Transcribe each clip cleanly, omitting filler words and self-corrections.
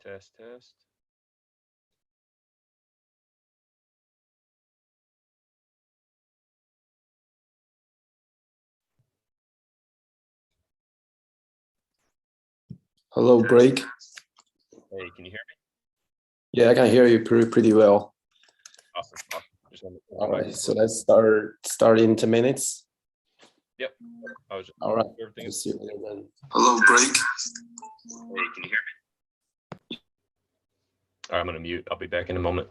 Test. Hello, Break. Hey, can you hear me? Yeah, I can hear you pretty well. Awesome. All right, so let's start in 10 minutes. Yep. All right. Everything is. See you later then. Hello, Break. Hey, can you hear me? All right, I'm gonna mute. I'll be back in a moment.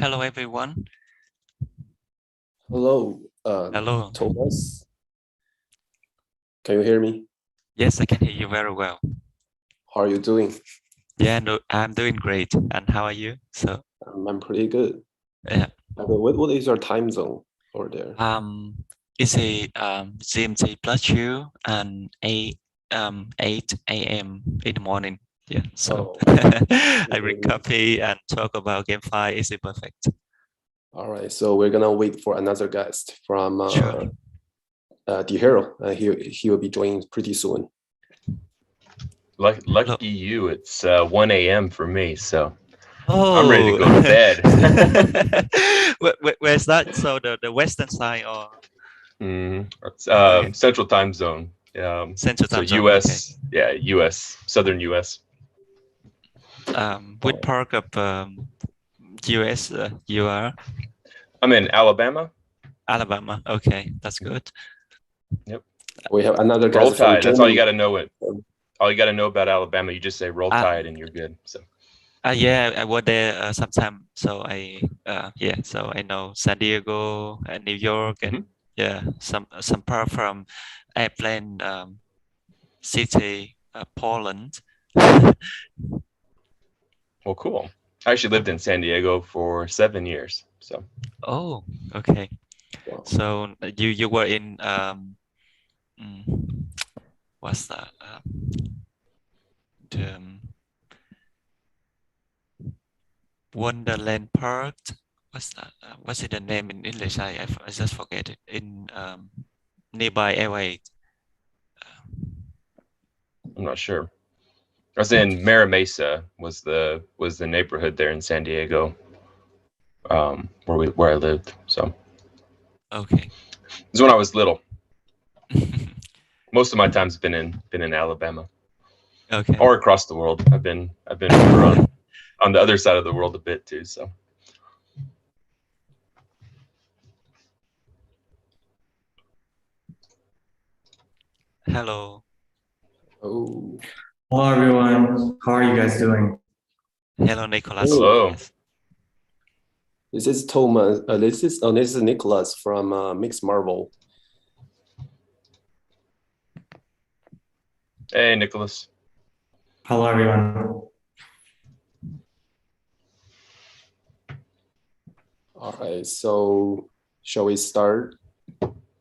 Hello, everyone. Hello, Hello. Thomas. Can you hear me? Yes, I can hear you very well. How are you doing? Yeah, no, I'm doing great. And how are you? So, I'm pretty good. yeah. What is your time zone over there? It's a GMT plus you and 8 a.m. in the morning. Yeah. So I drink coffee and talk about GameFi. Is it perfect? All right. So we're gonna wait for another guest from Sure. the hero. He will be joining pretty soon. Lucky you, it's 1 a.m. for me, so Oh, I'm ready to go to bed. Where's that? So the western side or Central time zone. Central time zone? US, Okay. yeah, US, Southern US. Which part of US you are? I'm in Alabama. Alabama. Okay, that's good. Yep. We have another guest Roll from Tide. That's all you Germany. got to know. All you got to know about Alabama, you just say Roll Tide and you're good. So. Yeah, I was there sometime. So so I know San Diego and New York and some part from airplane city, Poland. Well, cool. I actually lived in San Diego for 7 years. So. Oh, okay. Wow. So you were in what's that? The Wonderland Park. What's that? What's it the name in English? I just forget it. In nearby LA. I'm not sure. I was in Mira Mesa. Was the neighborhood there in San Diego, where I lived. So. Okay. This is when I was little. Most of my time's been in Alabama. Okay. Or across the world. I've been over on the other side of the world a bit too. So. Hello. Oh. Hello, everyone. How are you guys doing? Hello, Nicholas. Hello. Yes. This is Thomas. This is Nicholas from Mix Marvel. Hey, Nicholas. Hello, everyone. All right. So shall we start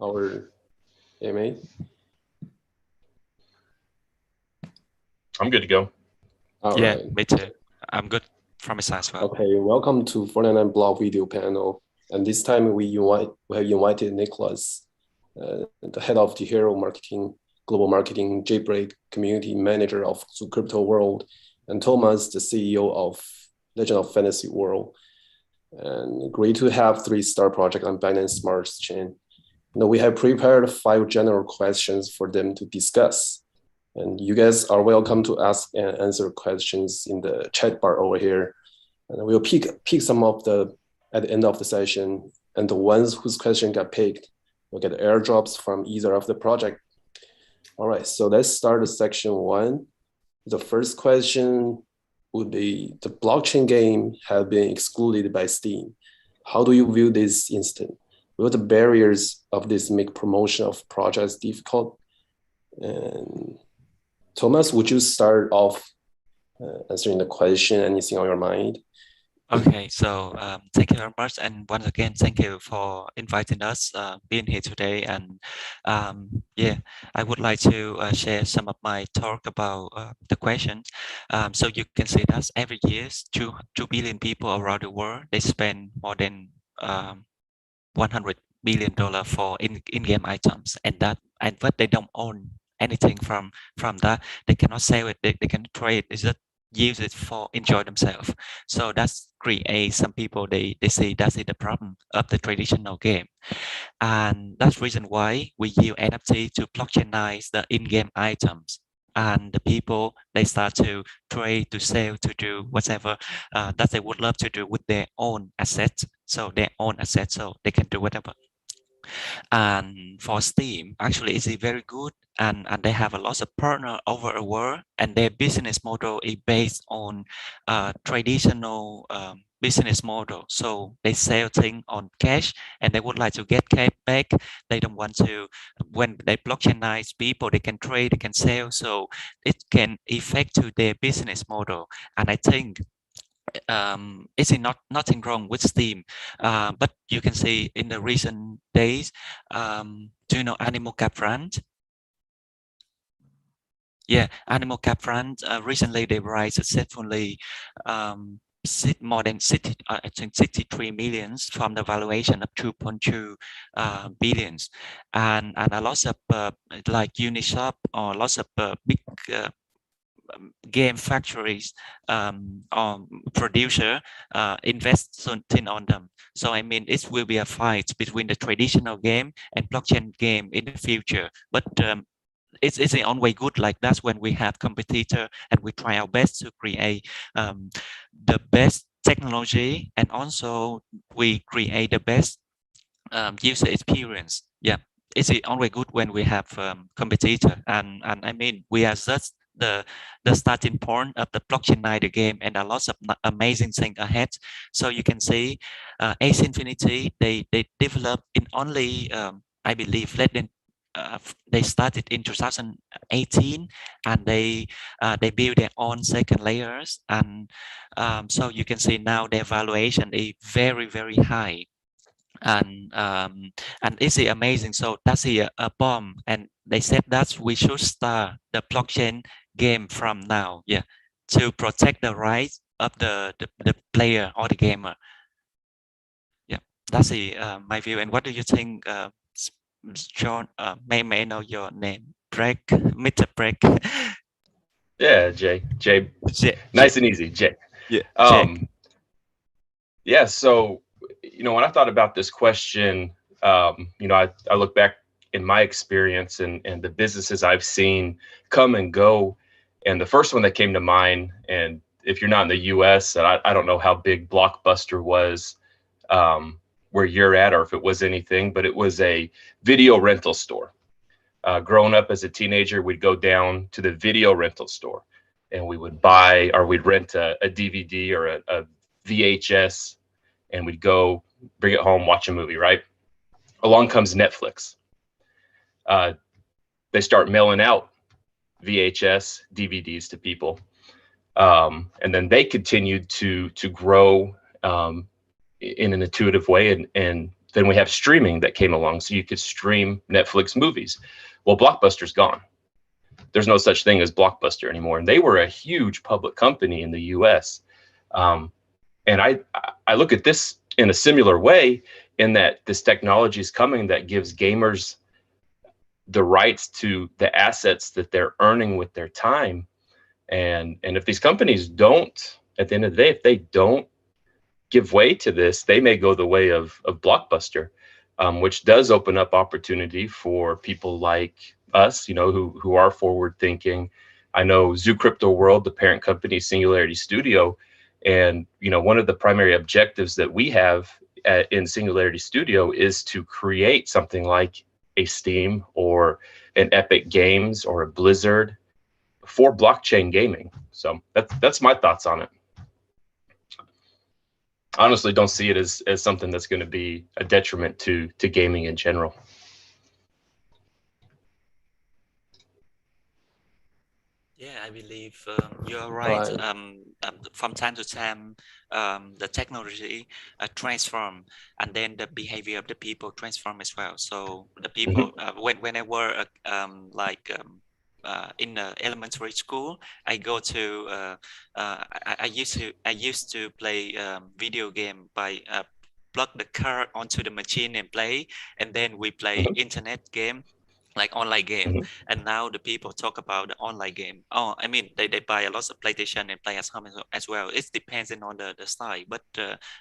our AMA? I'm good to go. All yeah, right. me too. I'm good from his side as well. Okay, welcome to 49 Blog video panel. And this time we have invited Nicholas, the head of the Hero Marketing, Global Marketing, Jailbreak Community Manager of Zoo Crypto World, and Thomas, the CEO of Legend of Fantasy World. And great to have 3-star project on Binance Smart Chain. We have prepared 5 general questions for them to discuss. And you guys are welcome to ask and answer questions in the chat bar over here. And we'll pick some of the at the end of the session. And the ones whose question got picked will get airdrops from either of the project. All right, so let's start with section 1. The first question would be, the blockchain game have been excluded by Steam. How do you view this instance? Will the barriers of this make promotion of projects difficult? And Thomas, would you start off answering the question? Anything on your mind? Okay, so thank you very much, and once again, thank you for inviting us, being here today. And I would like to share some of my talk about the questions. So you can see that every year, 2 billion people around the world, they spend more than $100 billion for in-game items, but they don't own anything from that. They cannot sell it. They can trade. They just use it for enjoy themselves. So that's create some people, they say that's the problem of the traditional game. And that's reason why we use NFT to blockchainize the in-game items. And the people, they start to trade, to sell, to do whatever that they would love to do with their own assets. So their own assets, so they can do whatever. And for Steam, actually, it's very good, and they have a lot of partner over the world, and their business model is based on traditional business model. So they sell things on cash, and they would like to get cash back. They don't want to, when they blockchainize people, they can trade, they can sell, so it can affect to their business model. And I think it's nothing wrong with Steam, but you can see in the recent days, do you know Animal Front? Yeah, Animal Front. Recently, they rise successfully, more than 60, I think 63 millions from the valuation of 2.2 billions, and a lot of like Uniswap or lots of big game factories or producer invest something on them. So I mean, it will be a fight between the traditional game and blockchain game in the future. But it's in own way good. Like that's when we have competitor and we try our best to create the best technology, and also we create the best user experience. Yeah, it's always good when we have competitor, and I mean we are just the starting point of the blockchain the game, and a lot of amazing things ahead. So you can see Ace Infinity, they developed in only I believe less than they started in 2018, and they build their own second layers, and so you can see now their valuation is very high, and it's amazing. So that's a bomb, and they said that we should start the blockchain game from now, yeah, to protect the rights of the player or the gamer. Yeah, that's my view. And what do you think, John? May I know your name? Break, Mr. Break. Yeah, Jay. Nice and easy, Jay. Yeah, Yeah. So, when I thought about this question, I look back in my experience and the businesses I've seen come and go. And the first one that came to mind, and if you're not in the US, and I don't know how big Blockbuster was where you're at, or if it was anything, but it was a video rental store. Growing up as a teenager, we'd go down to the video rental store and we would buy, or we'd rent a DVD or a VHS, and we'd go bring it home, watch a movie, right? Along comes Netflix. They start mailing out VHS, DVDs to people. And then they continued to grow in an intuitive way. And then we have streaming that came along, so you could stream Netflix movies. Well, Blockbuster's gone. There's no such thing as Blockbuster anymore. And they were a huge public company in the US. And I look at this in a similar way, in that this technology is coming that gives gamers the rights to the assets that they're earning with their time. And if these companies don't, at the end of the day, if they don't give way to this, they may go the way of Blockbuster, which does open up opportunity for people like us, who are forward thinking. I know Zoo Crypto World, the parent company, Singularity Studio, and one of the primary objectives that we have in Singularity Studio is to create something like a Steam or an Epic Games or a Blizzard for blockchain gaming. So that's my thoughts on it. I honestly don't see it as something that's going to be a detriment to gaming in general. Yeah, I believe you're right. From time to time, the technology transform, and then the behavior of the people transform as well. So the people, when I were in elementary school, I go to I used to play video game by plug the card onto the machine and play, and then we play internet game, like online game. And now the people talk about the online game. Oh, I mean, they buy a lot of PlayStation and play at home as well. It depends on the style, but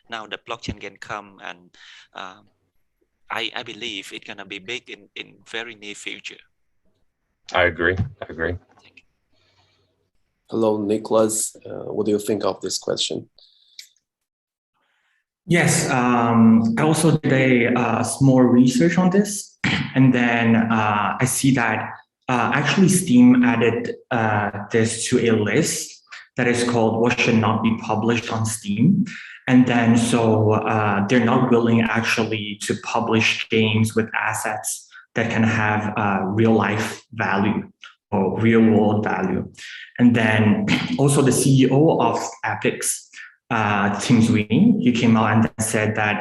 now the blockchain can come, and I believe it's gonna be big in very near future. I agree. Hello, Nicholas. What do you think of this question? Yes, I also did a small research on this, and then I see that actually Steam added this to a list that is called "What Should Not Be Published on Steam," and then so they're not willing actually to publish games with assets that can have real life value or real world value, and then also the CEO of Epic's Tim Sweeney, he came out and said that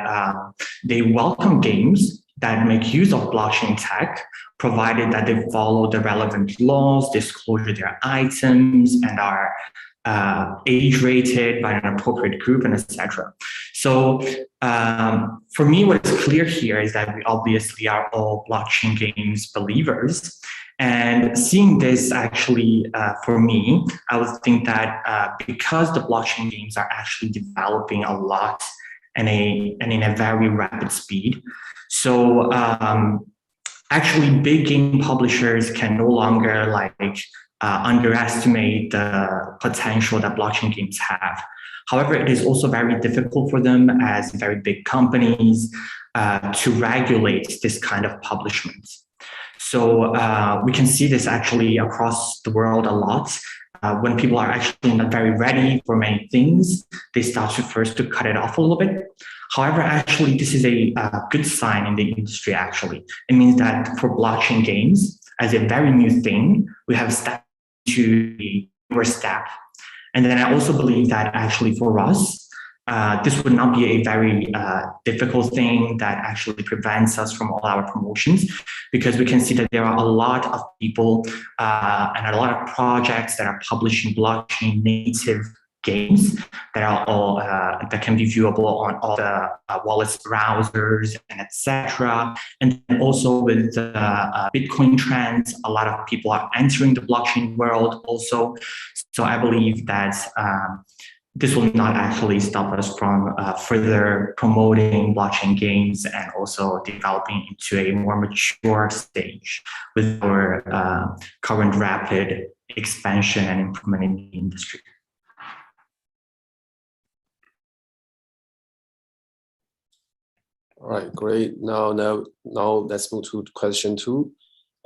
they welcome games that make use of blockchain tech, provided that they follow the relevant laws, disclose their items, and are age-rated by an appropriate group, and etc. So for me, what is clear here is that we obviously are all blockchain games believers. And seeing this actually, for me, I would think that because the blockchain games are actually developing a lot and in a very rapid speed, so actually big game publishers can no longer underestimate the potential that blockchain games have. However, it is also very difficult for them as very big companies to regulate this kind of publishment. So we can see this actually across the world a lot. When people are actually not very ready for many things, they start to first to cut it off a little bit. However, actually, this is a good sign in the industry, actually. It means that for blockchain games, as a very new thing, we have stepped to the first step. And then I also believe that actually for us, this would not be a very difficult thing that actually prevents us from all our promotions, because we can see that there are a lot of people and a lot of projects that are publishing blockchain native games that are all that can be viewable on all the wallets browsers and etc. And also with the Bitcoin trends, a lot of people are entering the blockchain world also. So I believe that this will not actually stop us from further promoting blockchain games and also developing into a more mature stage with our current rapid expansion and improvement in the industry. All right, great. Now let's move to question 2.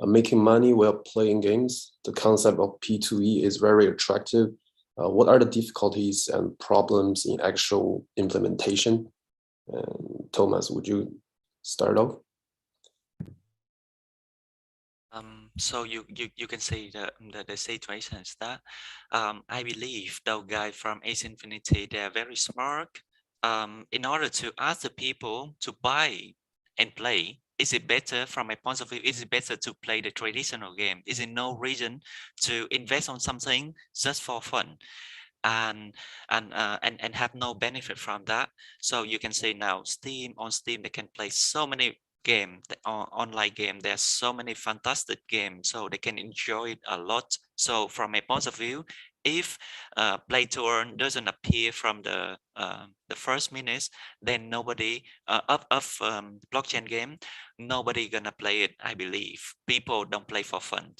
Making money while playing games. The concept of P2E is very attractive. What are the difficulties and problems in actual implementation? Thomas, would you start off? So you can see the situation is that I believe those guys from Ace Infinity, they're very smart. In order to ask the people to buy and play, is it better from a point of view? Is it better to play the traditional game? Is it no reason to invest on something just for fun and have no benefit from that? So you can say now on Steam they can play so many game, the online game. There's so many fantastic games, so they can enjoy it a lot. So from a point of view, if play to earn doesn't appear from the first minutes, then nobody of blockchain game, nobody gonna play it. I believe people don't play for fun.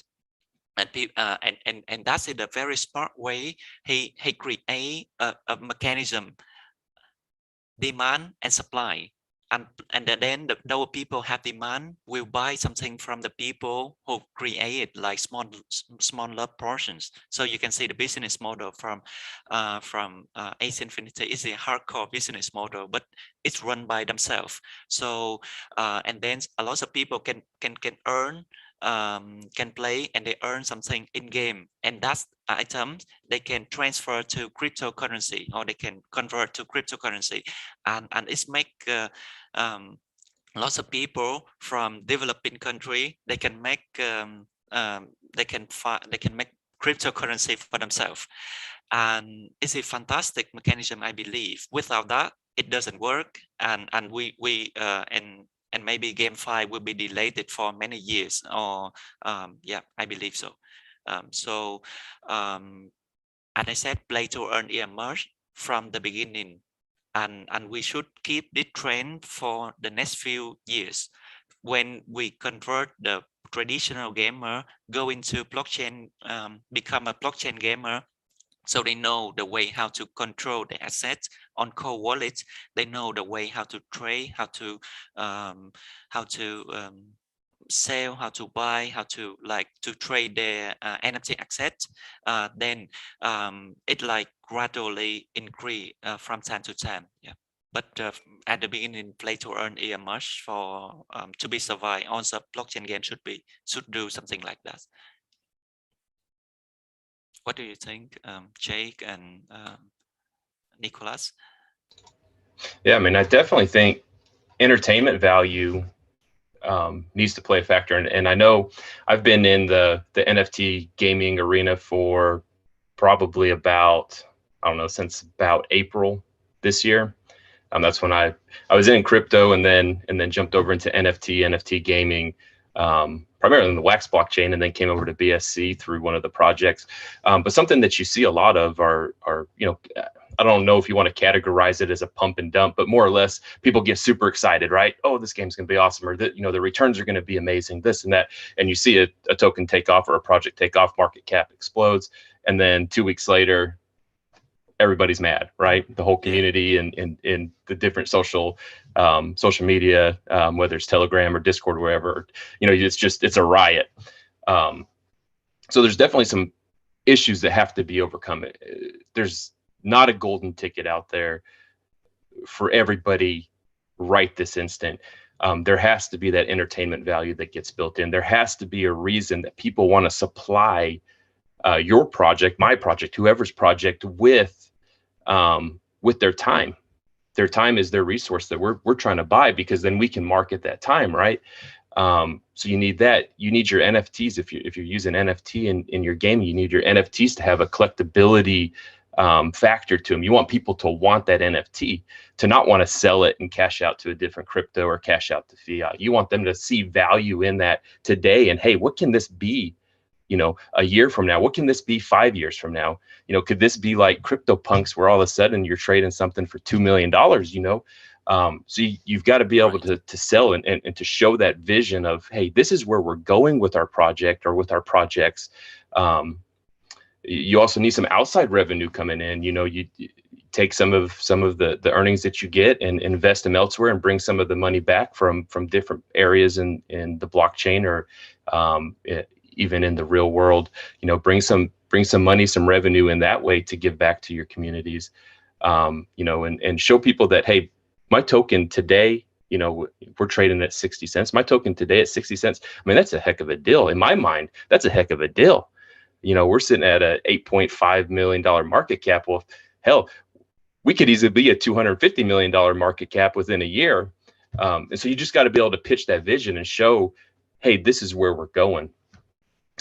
And that's in a very smart way. He create a mechanism, demand and supply. And then those people have demand will buy something from the people who create like smaller portions. So you can see the business model from Ace Infinity is a hardcore business model, but it's run by themselves. So and then a lot of people can earn, can play, and they earn something in game, and that's items they can transfer to cryptocurrency, or they can convert to cryptocurrency, and it's make lots of people from developing country, they can make they can make cryptocurrency for themselves, and it's a fantastic mechanism. I believe without that it doesn't work, and and maybe GameFi will be delayed for many years, or yeah, I believe so. As I said, play to earn emerged from the beginning, and we should keep this trend for the next few years. When we convert the traditional gamer, go into blockchain, become a blockchain gamer, So they know the way how to control the assets on cold wallets. They know the way how to trade, how to sell, how to buy, how to trade their NFT assets. Then it like gradually increase from time to time. Yeah. But at the beginning, play to earn is much for to be survived. Also, blockchain game should do something like that. What do you think, Jake and Nicholas? Yeah, I mean, I definitely think entertainment value needs to play a factor. And I know I've been in the NFT gaming arena for probably about, I don't know, since about April this year. That's when I was in crypto and then jumped over into NFT gaming, primarily in the Wax blockchain, and then came over to BSC through one of the projects. But something that you see a lot of are I don't know if you want to categorize it as a pump and dump, but more or less people get super excited, right? Oh, this game's going to be awesome, or the returns are going to be amazing, this and that. And you see a token take off or a project take off, market cap explodes. And then 2 weeks later, everybody's mad, right? The whole community and in the different social media, whether it's Telegram or Discord or wherever, it's a riot. So there's definitely some issues that have to be overcome. There's not a golden ticket out there for everybody right this instant. There has to be that entertainment value that gets built in. There has to be a reason that people want to supply your project, my project, whoever's project with their time. Their time is their resource that we're trying to buy, because then we can market that time, right? So you need that. You need your NFTs. If you're using NFT in your game, you need your NFTs to have a collectability factor to them. You want people to want that NFT, to not want to sell it and cash out to a different crypto or cash out to fiat. You want them to see value in that today. And hey, what can this be? A year from now? What can this be 5 years from now? Could this be like CryptoPunks, where all of a sudden you're trading something for $2 million? So you've got to be able to sell and to show that vision of, hey, this is where we're going with our project or with our projects. You also need some outside revenue coming in. You take some of the earnings that you get and invest them elsewhere, and bring some of the money back from different areas in the blockchain, or even in the real world. Bring some money, some revenue in that way to give back to your communities. And show people that, hey, my token today, we're trading at 60 cents. My token today at 60 cents. I mean, that's a heck of a deal. In my mind, that's a heck of a deal. We're sitting at a $8.5 million market cap. Well, hell, we could easily be a $250 million market cap within a year. And so you just got to be able to pitch that vision and show, hey, this is where we're going.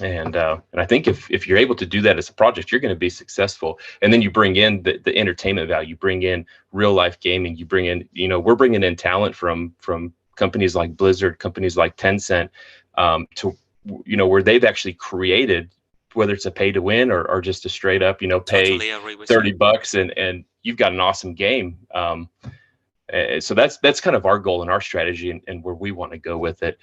And I think if you're able to do that as a project, you're going to be successful. And then you bring in the entertainment value, you bring in real life gaming, you bring in, we're bringing in talent from companies like Blizzard, companies like Tencent, to, where they've actually created, whether it's a pay to win or just a straight up, pay $30 and you've got an awesome game. So that's kind of our goal and our strategy, and where we want to go with it.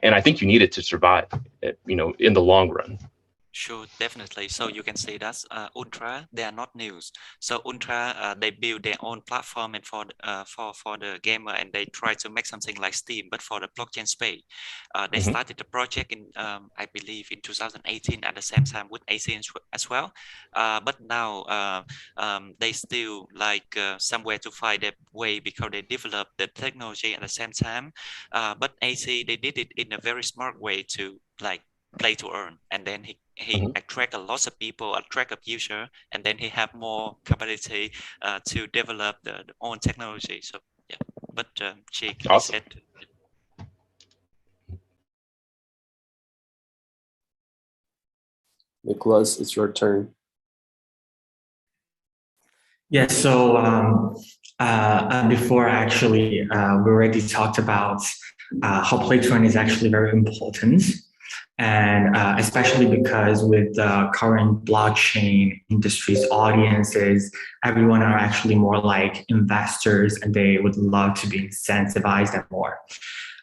And I think you need it to survive, in the long run. Sure, definitely. So you can see that Ultra, they are not news. So Ultra, they build their own platform and for the gamer, and they try to make something like Steam, but for the blockchain space. They started the project in, I believe, in 2018 at the same time with AC as well. But now they still somewhere to find their way, because they developed the technology at the same time. But AC, they did it in a very smart way to play to earn, and then he attract a lot of people, attract a user, and then he have more capability to develop the own technology. So yeah, but Jake, awesome. Nicholas, it's your turn. Yeah, so before actually, we already talked about how play to earn is actually very important. And especially because with the current blockchain industry's audiences, everyone are actually more like investors, and they would love to be incentivized and more.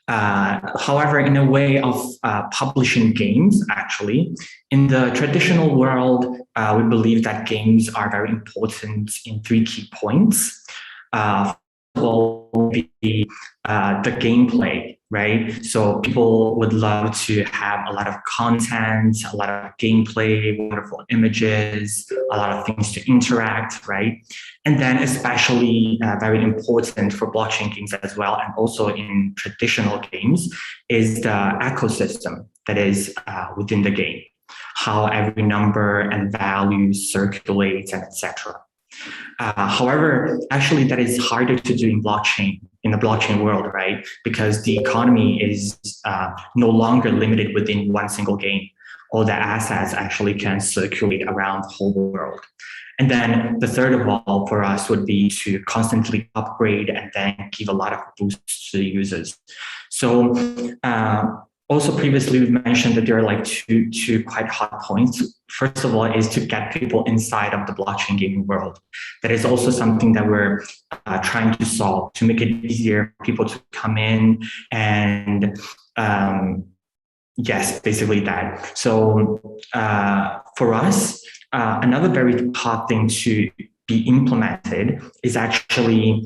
However, in a way of publishing games, actually, in the traditional world, we believe that games are very important in three key points. First of all, the gameplay, right? So people would love to have a lot of content, a lot of gameplay, wonderful images, a lot of things to interact, right? And then especially very important for blockchain games as well, and also in traditional games, is the ecosystem that is within the game, how every number and value circulates, and etc. However, actually, that is harder to do in the blockchain world, right? Because the economy is no longer limited within one single game. All the assets actually can circulate around the whole world. And then the third of all for us would be to constantly upgrade and then give a lot of boosts to the users. So also previously we've mentioned that there are like two quite hot points. First of all is to get people inside of the blockchain gaming world. That is also something that we're trying to solve to make it easier for people to come in and yes, basically that. So for us, another very hot thing to be implemented is actually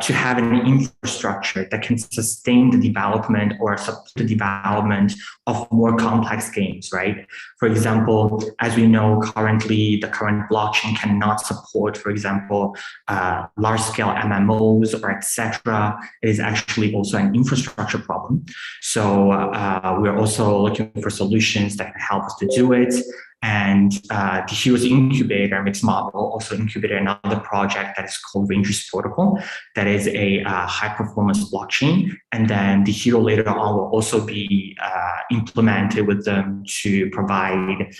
to have an infrastructure that can sustain the development or support the development of more complex games, right? For example, as we know, currently the current blockchain cannot support, for example, large-scale MMOs or etc. It is actually also an infrastructure problem. So we're also looking for solutions that can help us to do it. And the Heroes Incubator mixed model also incubated another project that is called Rangers Protocol. That is a high performance blockchain. And then the Hero later on will also be implemented with them to provide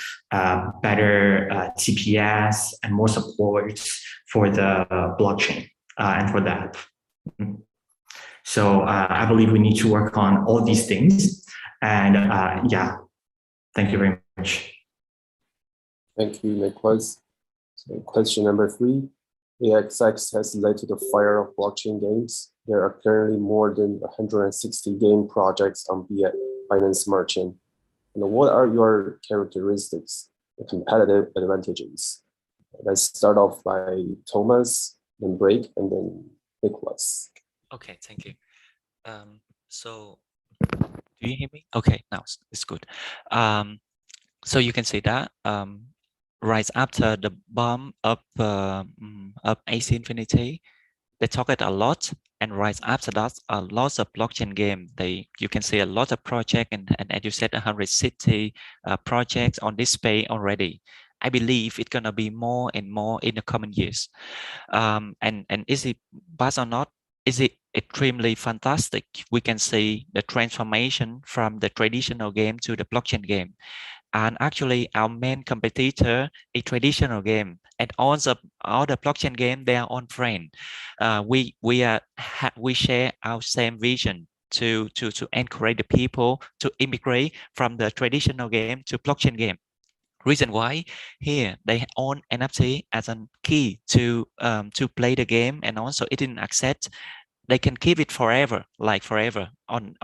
better TPS and more support for the blockchain and for the app. So I believe we need to work on all these things. And yeah, thank you very much. Thank you, Nicholas. So question number 3. AXX has led to the fire of blockchain games. There are currently more than 160 game projects on Binance Merchant. And what are your characteristics, the competitive advantages? Let's start off by Thomas, then Break, and then Nicholas. Okay, thank you. So do you hear me? Okay, now it's good. So you can see that right after the bomb of AC Infinity, they talked a lot, and right after that, lots of blockchain game. You can see a lot of project, and as you said, 160 projects on this space already. I believe it's gonna be more and more in the coming years. And is it bad or not? Is it extremely fantastic? We can see the transformation from the traditional game to the blockchain game. And actually, our main competitor is traditional game, and all the blockchain game they are on friend. We share our same vision to encourage the people to immigrate from the traditional game to blockchain game. Reason why here they own NFT as a key to play the game, and also it didn't accept. They can keep it forever, like forever on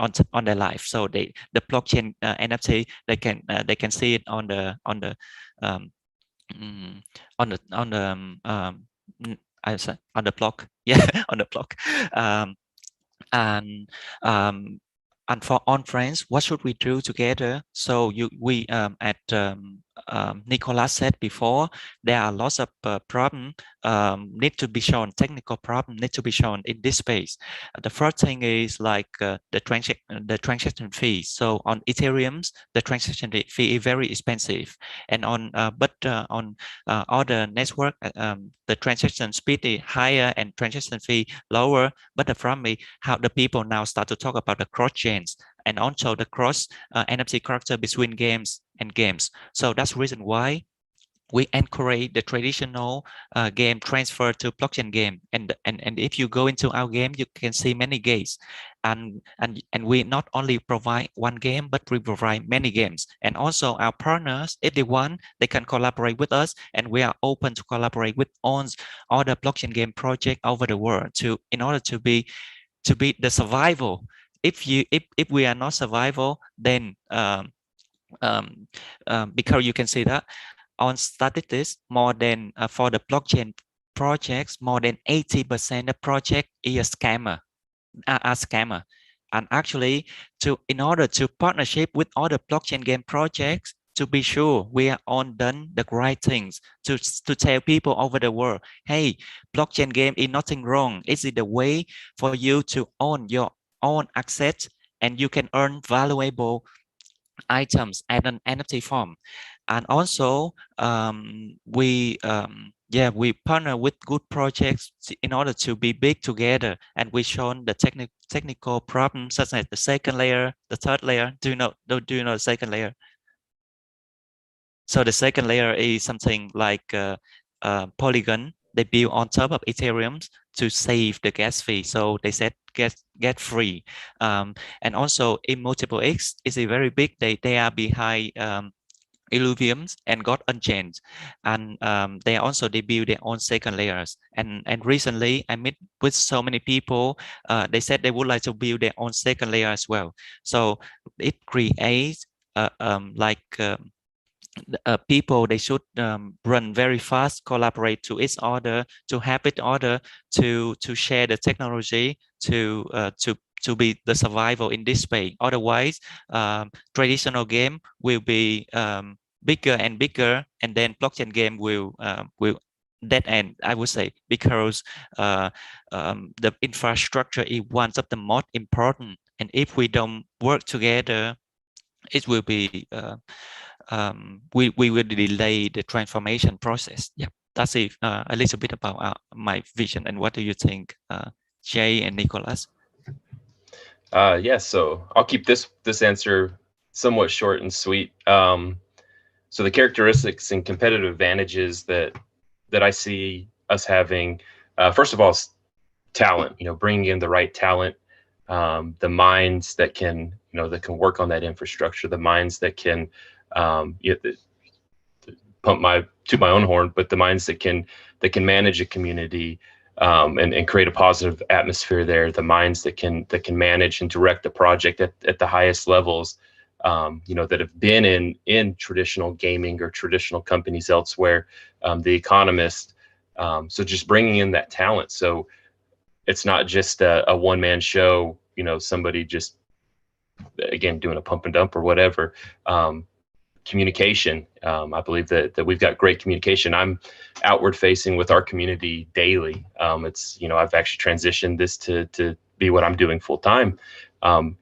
their life. So the blockchain NFT they can see it on the block, yeah, on the block. And for on friends, what should we do together? So Nicolas said before, there are lots of problems need to be shown, technical problem need to be shown in this space. The first thing is like the transaction fee. So on Ethereum, the transaction fee is very expensive, and on other network, the transaction speed is higher and transaction fee lower. But the problem is how the people now start to talk about the cross chains and also the cross NFT character between games and games. So that's the reason why we encourage the traditional game transfer to blockchain game. And if you go into our game, you can see many games. And we not only provide one game, but we provide many games. And also our partners, if they want, they can collaborate with us, and we are open to collaborate with all the blockchain game project over the world in order to be the survival. if we are not survival, then because you can see that on statistics, more than for the blockchain projects, more than 80% of project is a scammer, are scammer. And actually, in order to partnership with other blockchain game projects, to be sure we are on done the right things, to tell people over the world, hey, blockchain game is nothing wrong. It's the way for you to own your own assets, and you can earn valuable items at an NFT form. And also we partner with good projects in order to be big together, and we shown the technical problems such as the second layer, the third layer. Do you know the second layer? So the second layer is something like Polygon. They build on top of Ethereum to save the gas fee. So they said get free. And also Immutable X is a very big. They are behind Illuvium and God Unchained, and they build their own second layers. And recently I met with so many people. They said they would like to build their own second layer as well. So it creates people, they should run very fast, collaborate to each other, to have each other, to share the technology, to be the survival in this space. Otherwise, traditional game will be bigger and bigger, and then blockchain game will dead end, I would say, because the infrastructure is one of the most important. And if we don't work together, it will be we will delay the transformation process. Yeah, that's it. A little bit about my vision. And what do you think, Jay and Nicholas? Yeah, so I'll keep this answer somewhat short and sweet. So the characteristics and competitive advantages that I see us having, first of all, is talent. Bringing in the right talent, the minds that can work on that infrastructure, the minds that can pump to my own horn, but the minds that can manage a community and create a positive atmosphere there, the minds that can manage and direct the project at the highest levels, that have been in traditional gaming or traditional companies elsewhere, the economist. So just bringing in that talent, so it's not just a one-man show, somebody just, again, doing a pump and dump or whatever. Communication, I believe that we've got great communication. I'm outward facing with our community daily. It's, I've actually transitioned this to be what I'm doing full time, and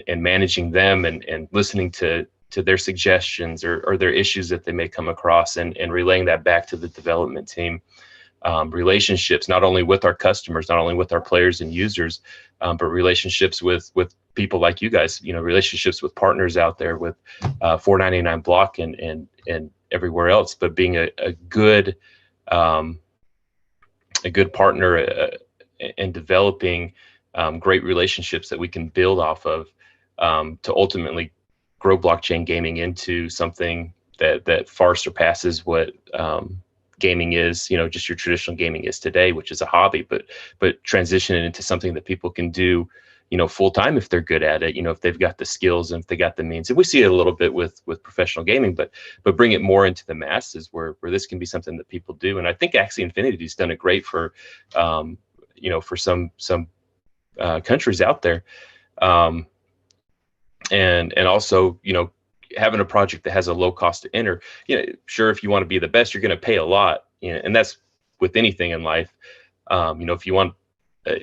managing them and listening to their suggestions or their issues that they may come across, and relaying that back to the development team. Relationships, not only with our customers, not only with our players and users, but relationships with people like you guys, relationships with partners out there, with 499 Block and everywhere else. But being a good partner and developing great relationships that we can build off of, to ultimately grow blockchain gaming into something that far surpasses what gaming is, just your traditional gaming is today, which is a hobby, but transition it into something that people can do, full time if they're good at it, if they've got the skills and if they got the means. And we see it a little bit with professional gaming, but bring it more into the masses where this can be something that people do. And I think Axie Infinity's done it great for, for some countries out there. And also, having a project that has a low cost to enter, sure, if you want to be the best, you're going to pay a lot, and that's with anything in life. If you want,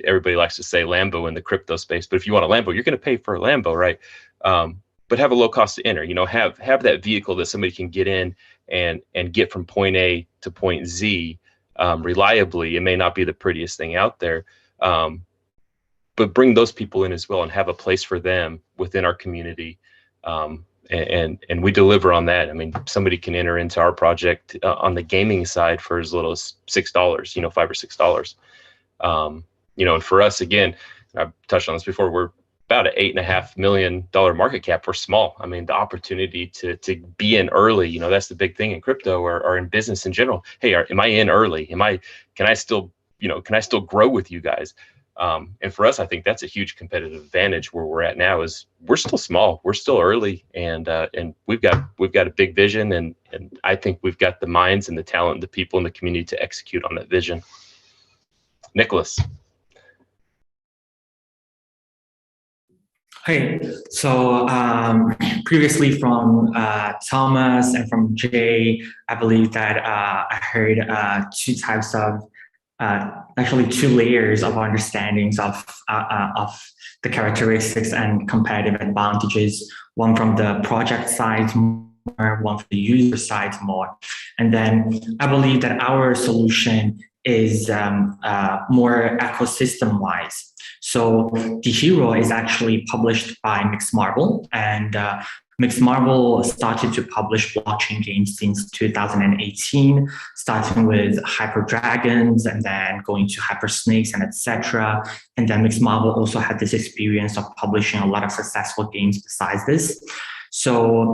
everybody likes to say Lambo in the crypto space, but if you want a Lambo, you're going to pay for a Lambo, right? But have a low cost to enter, have that vehicle that somebody can get in and get from point A to point Z reliably. It may not be the prettiest thing out there, but bring those people in as well and have a place for them within our community. And we deliver on that. I mean, somebody can enter into our project on the gaming side for as little as $6, $5 or $6. And for us, again, I've touched on this before, we're about an $8.5 million market cap. We're small. I mean, the opportunity to be in early, that's the big thing in crypto or in business in general. Hey, am I in early? Can I still grow with you guys? And for us, I think that's a huge competitive advantage where we're at now. Is we're still small, we're still early, and we've got a big vision, and I think we've got the minds and the talent and the people in the community to execute on that vision. Nicholas. Hey, so previously from Thomas and from Jay, I believe that I heard two types of, actually two layers of understandings of the characteristics and competitive advantages, one from the project side more, one from the user side more. And then I believe that our solution is more ecosystem-wise. So the Hero is actually published by Mixed Marble, and Mixed Marble started to publish blockchain games since 2018, starting with Hyper Dragons and then going to Hyper Snakes and etc. And then Mixed Marble also had this experience of publishing a lot of successful games besides this. So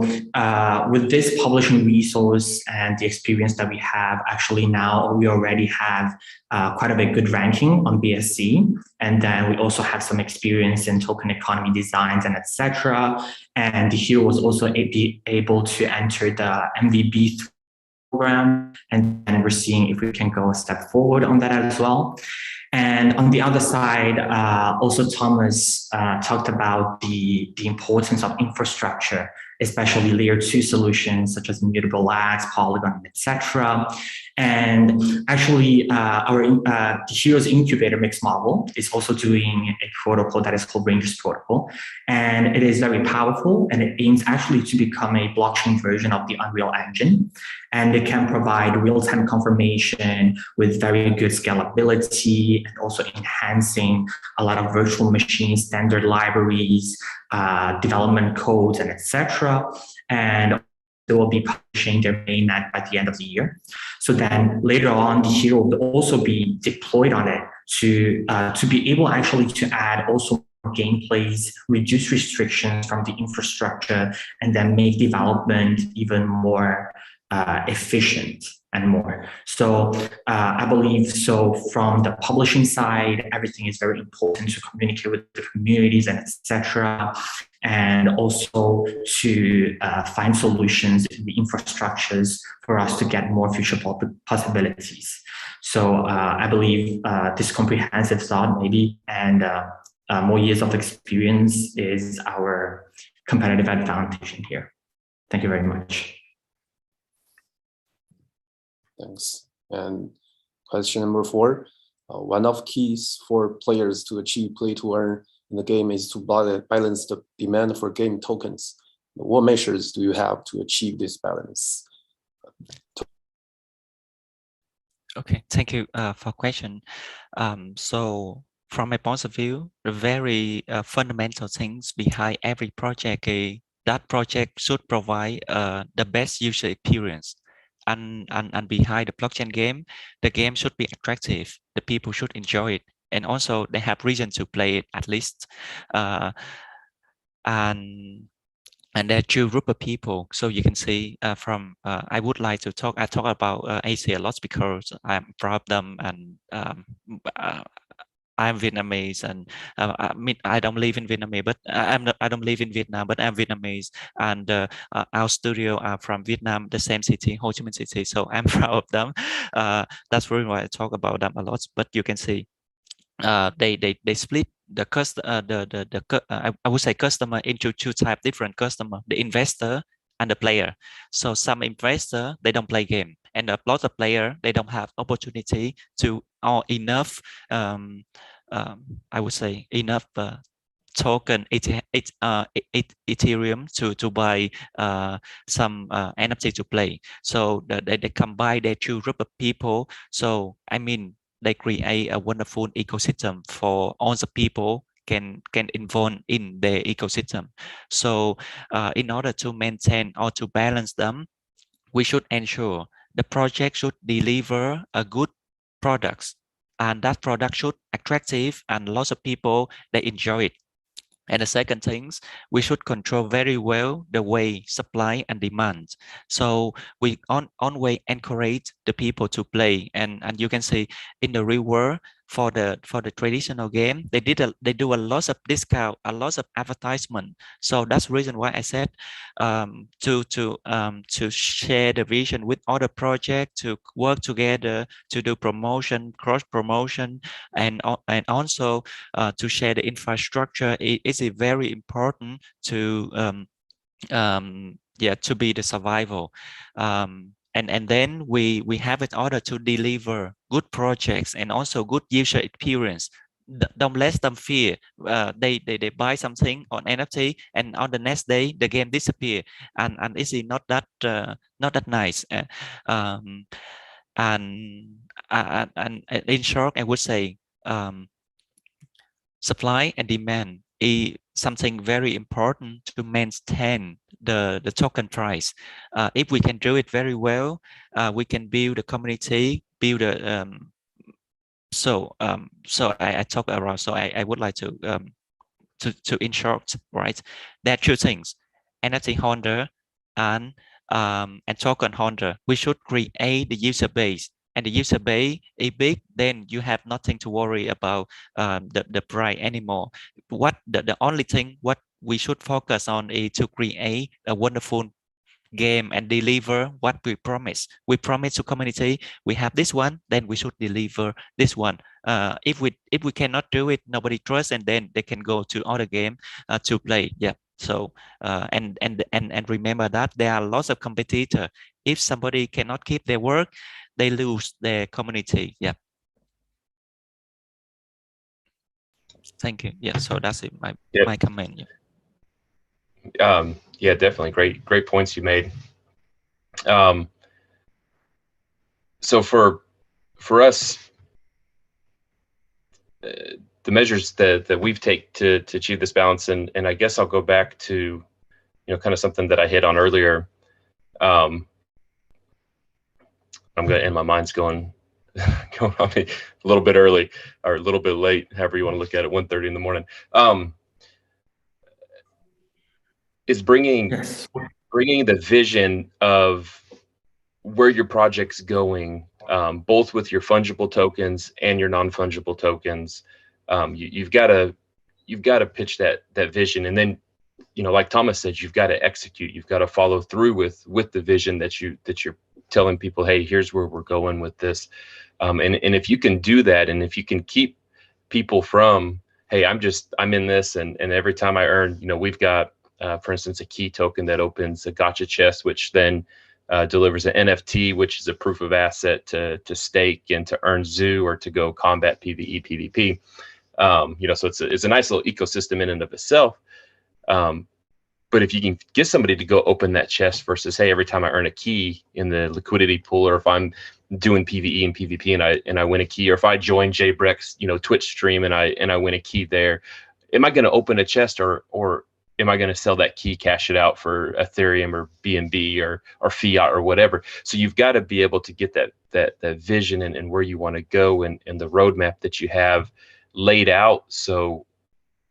with this publishing resource and the experience that we have, actually now we already have quite a bit good ranking on BSC. And then we also have some experience in token economy designs and etc. And the Hero was also able to enter the MVB program. And then we're seeing if we can go a step forward on that as well. And on the other side, also Thomas talked about the importance of infrastructure, especially layer 2 solutions such as immutable lags, Polygon, etc. And actually, the Heroes Incubator Mixed Marble is also doing a protocol that is called Rangers Protocol. And it is very powerful, and it aims actually to become a blockchain version of the Unreal Engine. And it can provide real-time confirmation with very good scalability and also enhancing a lot of virtual machine standard libraries, development codes, and etc. And they will be publishing their mainnet by the end of the year. So then later on, the Hero will also be deployed on it to be able actually to add also gameplays, reduce restrictions from the infrastructure, and then make development even more efficient and more. So I believe so from the publishing side, everything is very important to communicate with the communities and etc. And also to find solutions in the infrastructures for us to get more future possibilities. So I believe this comprehensive thought maybe and more years of experience is our competitive advantage in here. Thank you very much. Thanks. And question number 4, one of keys for players to achieve play to earn in the game is to balance the demand for game tokens. What measures do you have to achieve this balance? Okay, thank you for question. So from my point of view, the very fundamental things behind every project, that project should provide the best user experience. And behind the blockchain game, the game should be attractive. The people should enjoy it, and also they have reason to play it at least. And there are two group of people. So you can see I would like to talk. I talk about Asia a lot because I'm from them, and I'm Vietnamese, and I mean I don't live in Vietnam, but I don't live in Vietnam, but I'm Vietnamese, and our studio are from Vietnam, the same city, Ho Chi Minh City. So I'm proud of them. That's really why I talk about them a lot. But you can see they split the I would say customer into two type different customer: the investor and the player. So some investor, they don't play game, and a lot of player, they don't have opportunity to or enough I would say enough token Ethereum to buy some NFT to play. So they combine their two group of people. So I mean they create a wonderful ecosystem for all the people can involve in the ecosystem. So in order to maintain or to balance them, we should ensure the project should deliver a good products, and that product should attractive and lots of people they enjoy it. And the second things, we should control very well the way supply and demand. So we always encourage the people to play. And you can see in the real world, for the traditional game, they do a lot of discount, a lot of advertisement. So that's the reason why I said to share the vision with other projects, to work together, to do promotion, cross promotion, and also to share the infrastructure. It is very important to to be the survival. And then we have it order to deliver good projects and also good user experience. Don't let them fear. They buy something on NFT and on the next day the game disappear, and it's not that nice. And in short, I would say supply and demand is something very important to maintain the token price. If we can do it very well, we can build a community, build a so I talk around. So I would like to in short, right? There are two things: NFT holder and token holder. We should create the user base, and the user base is big, then you have nothing to worry about the price anymore. What the only thing what we should focus on is to create a wonderful game and deliver what we promise. We promise to community we have this one, then we should deliver this one. If we cannot do it, nobody trusts, and then they can go to other game to play. Yeah. So and remember that there are lots of competitors. If somebody cannot keep their work, they lose their community. Yeah. Thank you. Yeah. So that's it. My comment. Yeah. Yeah, definitely. Great points you made. So for us, the measures that we've taken to achieve this balance, and I guess I'll go back to, kind of something that I hit on earlier. I'm gonna, and my mind's going on me a little bit early or a little bit late, however you want to look at it, 1:30 in the morning. Is bringing the vision of where your project's going, both with your fungible tokens and your non-fungible tokens. You've got to pitch that vision, and then, like Thomas said, you've got to execute. You've got to follow through with the vision that you're telling people, hey, here's where we're going with this. And if you can do that, and if you can keep people from, hey, I'm in this, and every time I earn, we've got, for instance, a key token that opens a gotcha chest, which then delivers an NFT, which is a proof of asset to stake and to earn zoo or to go combat PvE, PvP. So it's a nice little ecosystem in and of itself. But if you can get somebody to go open that chest versus, hey, every time I earn a key in the liquidity pool, or if I'm doing PvE and PvP and I win a key, or if I join JBreck's Twitch stream and I win a key there, am I going to open a chest or am I going to sell that key, cash it out for Ethereum or BNB or fiat or whatever? So you've got to be able to get that vision and where you want to go and the roadmap that you have laid out, so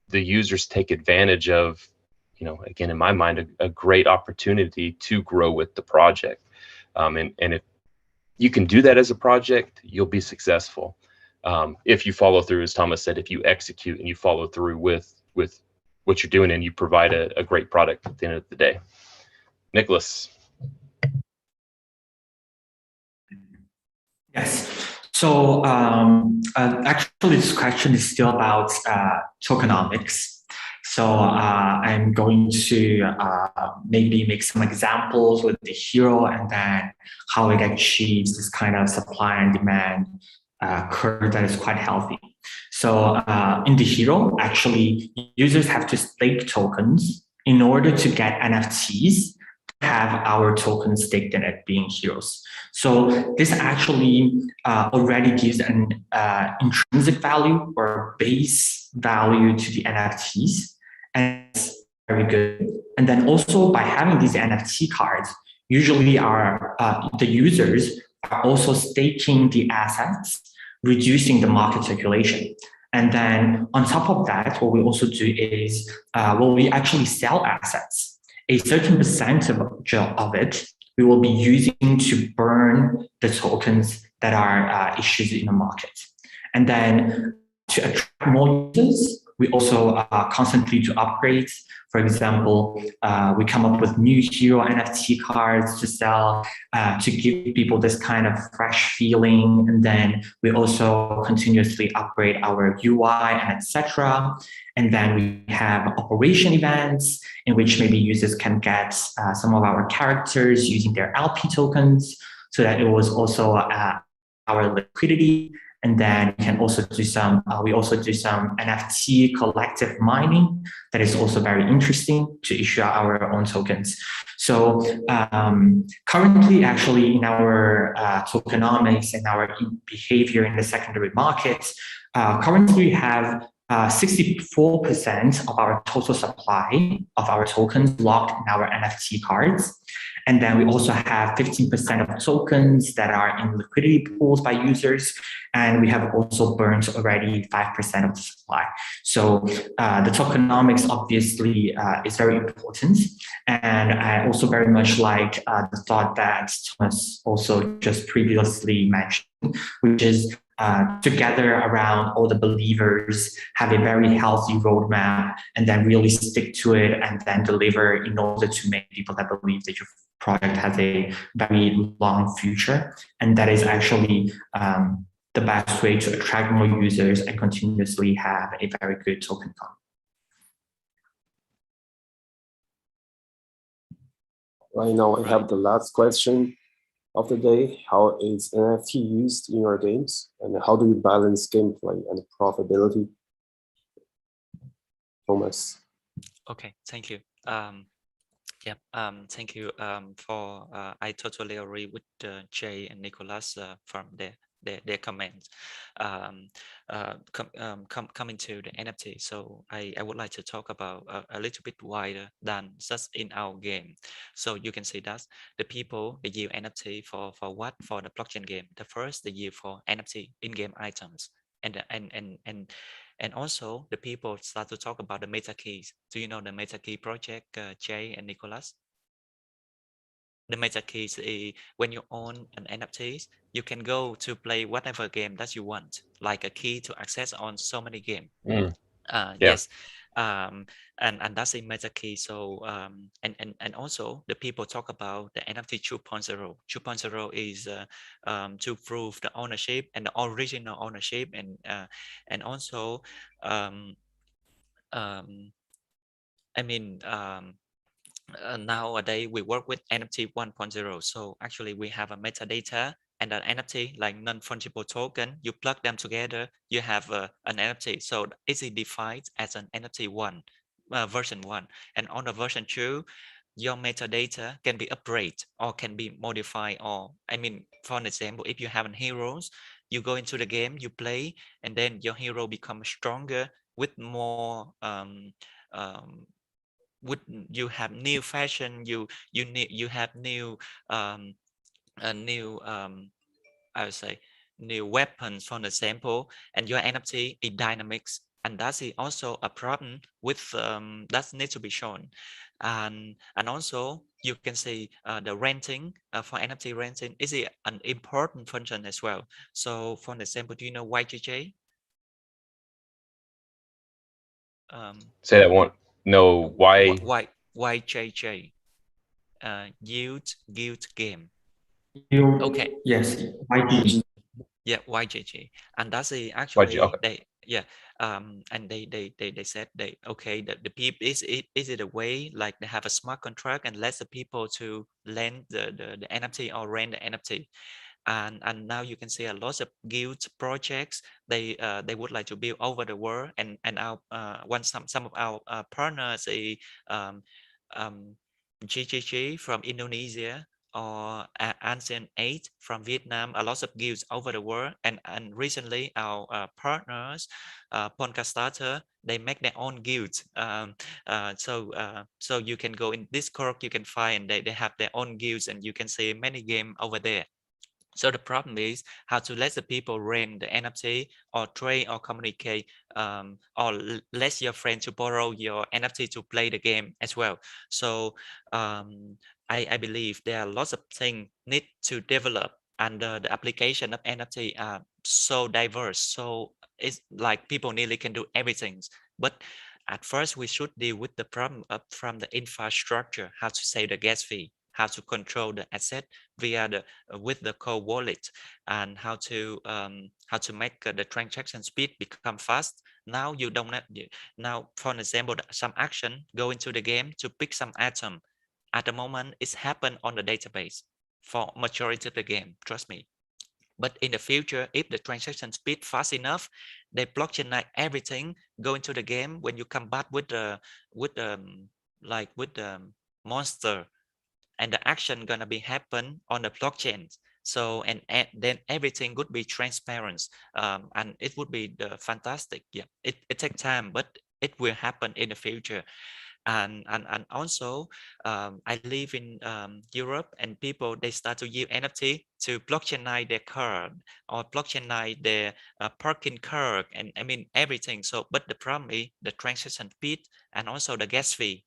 the users take advantage of, again, in my mind, a great opportunity to grow with the project. And if you can do that as a project, you'll be successful. If you follow through, as Thomas said, if you execute and you follow through with what you're doing, and you provide a great product at the end of the day. Nicholas. Yes. So actually, this question is still about tokenomics. So I'm going to maybe make some examples with the hero, and then how it achieves this kind of supply and demand curve that is quite healthy. So in the hero, actually, users have to stake tokens in order to get NFTs, have our tokens staked in it, being heroes. So this actually already gives an intrinsic value or base value to the NFTs, and it's very good. And then also by having these NFT cards, usually the users are also staking the assets, reducing the market circulation. And then on top of that, what we also do is, we actually sell assets. A certain percentage of it, we will be using to burn the tokens that are issued in the market. And then to attract more users, we also constantly do upgrades. For example, we come up with new hero NFT cards to sell to give people this kind of fresh feeling. And then we also continuously upgrade our UI and etc. And then we have operation events in which maybe users can get some of our characters using their LP tokens, so that it was also our liquidity. And then we can also do some, NFT collective mining that is also very interesting to issue our own tokens. So currently, actually, in our tokenomics and our behavior in the secondary market, currently we have 64% of our total supply of our tokens locked in our NFT cards. And then we also have 15% of tokens that are in liquidity pools by users. And we have also burned already 5% of the supply. So the tokenomics obviously is very important. And I also very much like the thought that Thomas also just previously mentioned, which is together around all the believers, have a very healthy roadmap, and then really stick to it and then deliver in order to make people that believe that your project has a very long future. And that is actually the best way to attract more users and continuously have a very good token fund. Right now, I have the last question of the day. How is NFT used in your games, and how do you balance gameplay and profitability? Thomas. Okay, thank you. Thank you for I totally agree with Jay and Nicholas from their comments. Coming to the NFT, so I would like to talk about a little bit wider than just in our game. So you can see that the people, they use NFT for what? For the blockchain game. The first, they use for NFT in-game items, and also the people start to talk about the meta keys. Do you know the meta key project, Jay and Nicholas? The meta keys is when you own an NFT, you can go to play whatever game that you want, like a key to access on so many games. Yes, and that's a meta key. So and also the people talk about the NFT 2.0. 2.0 is to prove the ownership and the original ownership, and also nowadays we work with NFT 1.0. So actually we have a metadata and an NFT like non-fungible token. You plug them together, you have an NFT. So it's defined as an NFT version 1. And on the version 2, your metadata can be upgraded or can be modified. Or for an example, if you have heroes, you go into the game, you play, and then your hero becomes stronger with more you have new fashion, you have new I would say new weapons, for example, and your NFT is dynamics, and that's also a problem with that needs to be shown. And also you can see the renting for NFT renting is an important function as well. So for example, do you know YJJ? Say that one. No, why? YJJ. Guild game. Okay. Yes. YGG. Yeah, YJJ. And that's actually okay. and they said the people is it a way like they have a smart contract and let the people to lend the NFT or rent the NFT. And now you can see a lot of guild projects they would like to build over the world, and our some of our partners GGG from Indonesia or Ancient 8 from Vietnam, a lot of guilds over the world, and recently our partners podcast starter, they make their own guilds. So you can go in Discord, you can find they have their own guilds, and you can see many games over there. So the problem is how to let the people rent the NFT or trade or communicate, or let your friend to borrow your NFT to play the game as well. So I believe there are lots of things need to develop under the application of NFT so diverse. So it's like people nearly can do everything. But at first, we should deal with the problem up from the infrastructure, how to save the gas fee, how to control the asset via the with the cold wallet, and how to make the transaction speed become fast. Now you don't have, now for example, some action go into the game to pick some atom. At the moment, it's happened on the database for majority of the game. Trust me. But in the future, if the transaction speed fast enough, they blockchain everything, go into the game. When you come back with the monster, and the action gonna be happen on the blockchain. So and then everything would be transparent, and it would be fantastic. Yeah, it takes time, but it will happen in the future. And also I live in Europe, and people, they start to use NFT to blockchain their car or blockchain their parking car, and I mean everything. So but the problem is the transaction speed and also the gas fee.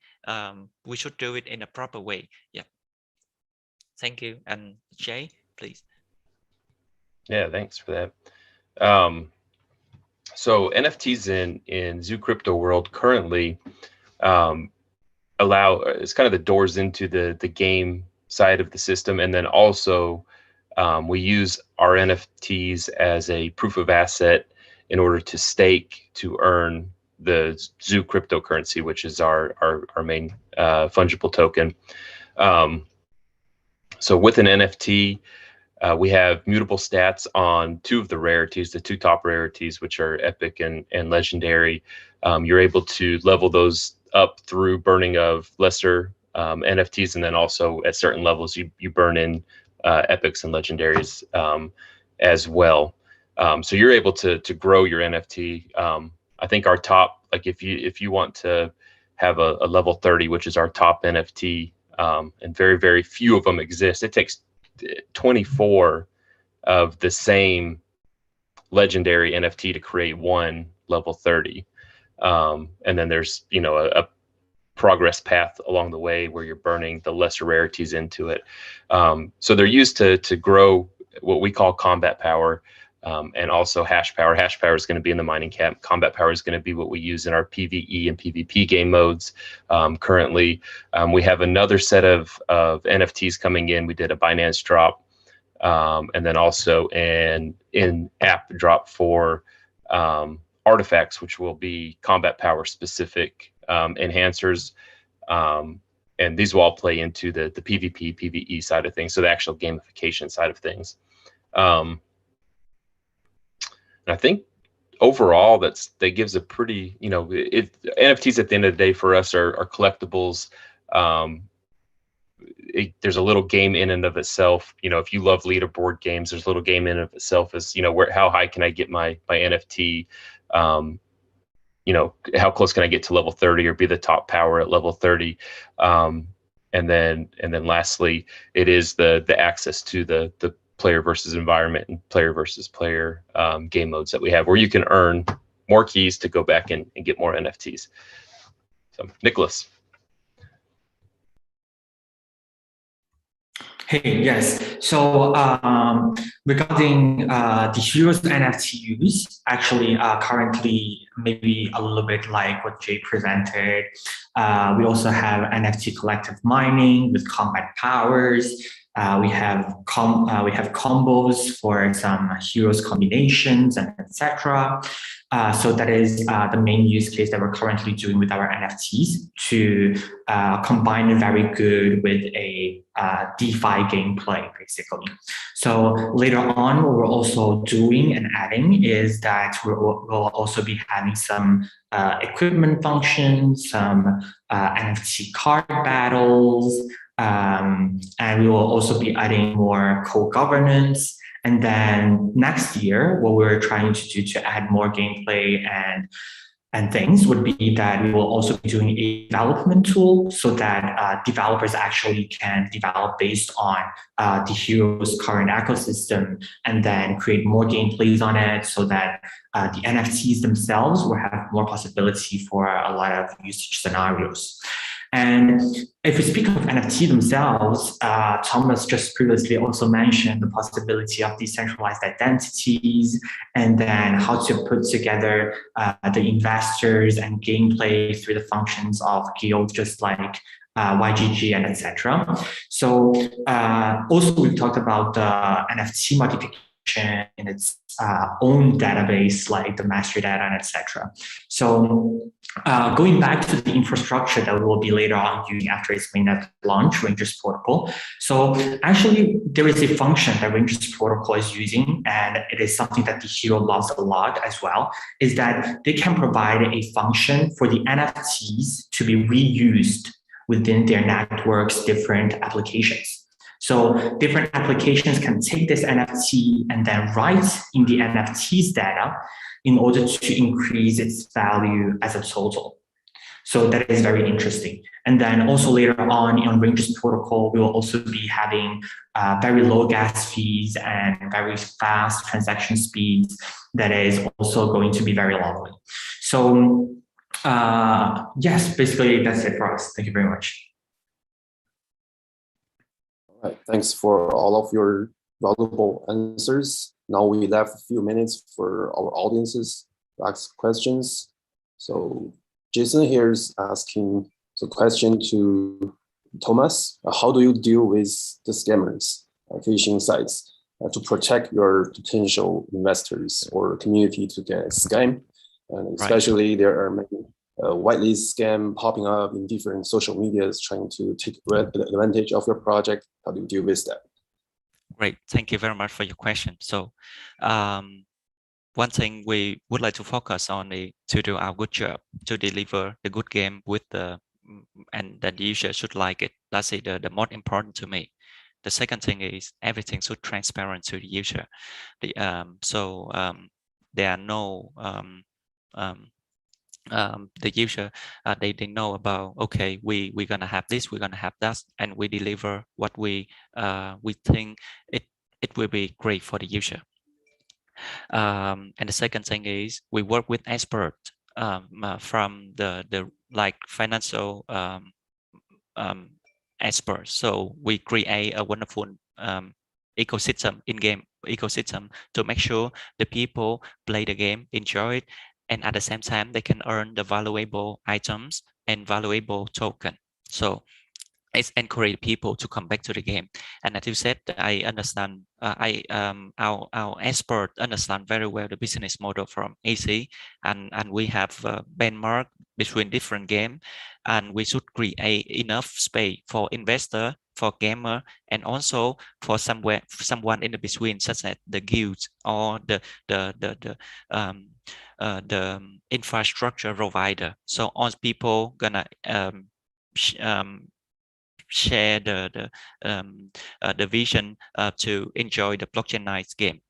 We should do it in a proper way. Yeah, thank you. And Jay, please. Yeah, thanks for that. So NFTs in Zoo Crypto world currently allow, it's kind of the doors into the game side of the system, and then also we use our NFTs as a proof of asset in order to stake to earn the Zoo cryptocurrency, which is our main fungible token. So with an NFT, we have mutable stats on two of the rarities, the two top rarities, which are epic and legendary. You're able to level those up through burning of lesser NFTs, and then also at certain levels you burn in epics and legendaries as well. So you're able to grow your NFT. I think our top, like if you want to have a level 30, which is our top NFT, and very few of them exist, it takes 24 of the same legendary NFT to create one level 30. And then there's, you know, a progress path along the way where you're burning the lesser rarities into it. So they're used to grow what we call combat power, and also hash power. Hash power is going to be in the mining camp. Combat power is going to be what we use in our PvE and PvP game modes. Currently, we have another set of NFTs coming in. We did a Binance drop, and then also an in-app drop for artifacts, which will be combat power specific enhancers. And these will all play into the PvP, PvE side of things, so the actual gamification side of things. And I think overall that gives a pretty, you know, NFTs at the end of the day for us are collectibles. There's a little game in and of itself. You know, if you love leaderboard games, there's a little game in and of itself as, you know, how high can I get my NFT? You know, how close can I get to level 30 or be the top power at level 30? And then lastly, it is the access to the player versus environment and player versus player game modes that we have, where you can earn more keys to go back and get more NFTs. So, Nicholas. Hey, yes. So regarding the Heroes NFTs, actually currently maybe a little bit like what Jay presented. We also have NFT collective mining with combat powers. We have combos for some heroes combinations and etc. So that is the main use case that we're currently doing with our NFTs to combine it very good with a DeFi gameplay, basically. So later on, what we're also doing and adding is that we'll also be having some equipment functions, some NFT card battles, and we will also be adding more co-governance. And then next year, what we're trying to do to add more gameplay and things would be that we will also be doing a development tool so that developers actually can develop based on the Heroes current ecosystem and then create more gameplays on it so that the NFTs themselves will have more possibility for a lot of usage scenarios. And if we speak of NFT themselves, Thomas just previously also mentioned the possibility of decentralized identities, and then how to put together the investors and gameplay through the functions of guild, just like YGG and etc. So also we've talked about the NFT modification in its own database, like the master data and etc. So going back to the infrastructure that we will be later on using after its mainnet launch, Rangers Protocol. So actually, there is a function that Rangers Protocol is using, and it is something that the hero loves a lot as well, is that they can provide a function for the NFTs to be reused within their network's different applications. So different applications can take this NFT and then write in the NFT's data in order to increase its value as a total. So that is very interesting. And then also later on Rangers Protocol, we will also be having very low gas fees and very fast transaction speeds. That is also going to be very lovely. So yes, basically that's it for us. Thank you very much. All right, thanks for all of your valuable answers. Now we left a few minutes for our audiences to ask questions. So Jason here is asking the question to Thomas. How do you deal with the scammers, phishing sites, to protect your potential investors or community to get scammed? And especially there are many whitelist scam popping up in different social medias trying to take advantage of your project. How do you deal with that? Great, thank you very much for your question. So one thing we would like to focus on is to do our good job to deliver the good game with and that the user should like it. That's the most important to me. The second thing is everything should transparent to the user. There are no the user they know about, okay, we're gonna have this, we're gonna have that, and we deliver what we think it will be great for the user. And the second thing is we work with experts from the like financial experts. So we create a wonderful ecosystem, in-game ecosystem, to make sure the people play the game, enjoy it, and at the same time they can earn the valuable items and valuable token. So it's encourage people to come back to the game. And as you said, I understand. Our expert understand very well the business model from AC, and we have benchmark between different game, and we should create enough space for investor, for gamer, and also for someone in the between, such as the guilds or the infrastructure provider. So all people gonna share the vision to enjoy the blockchainized game.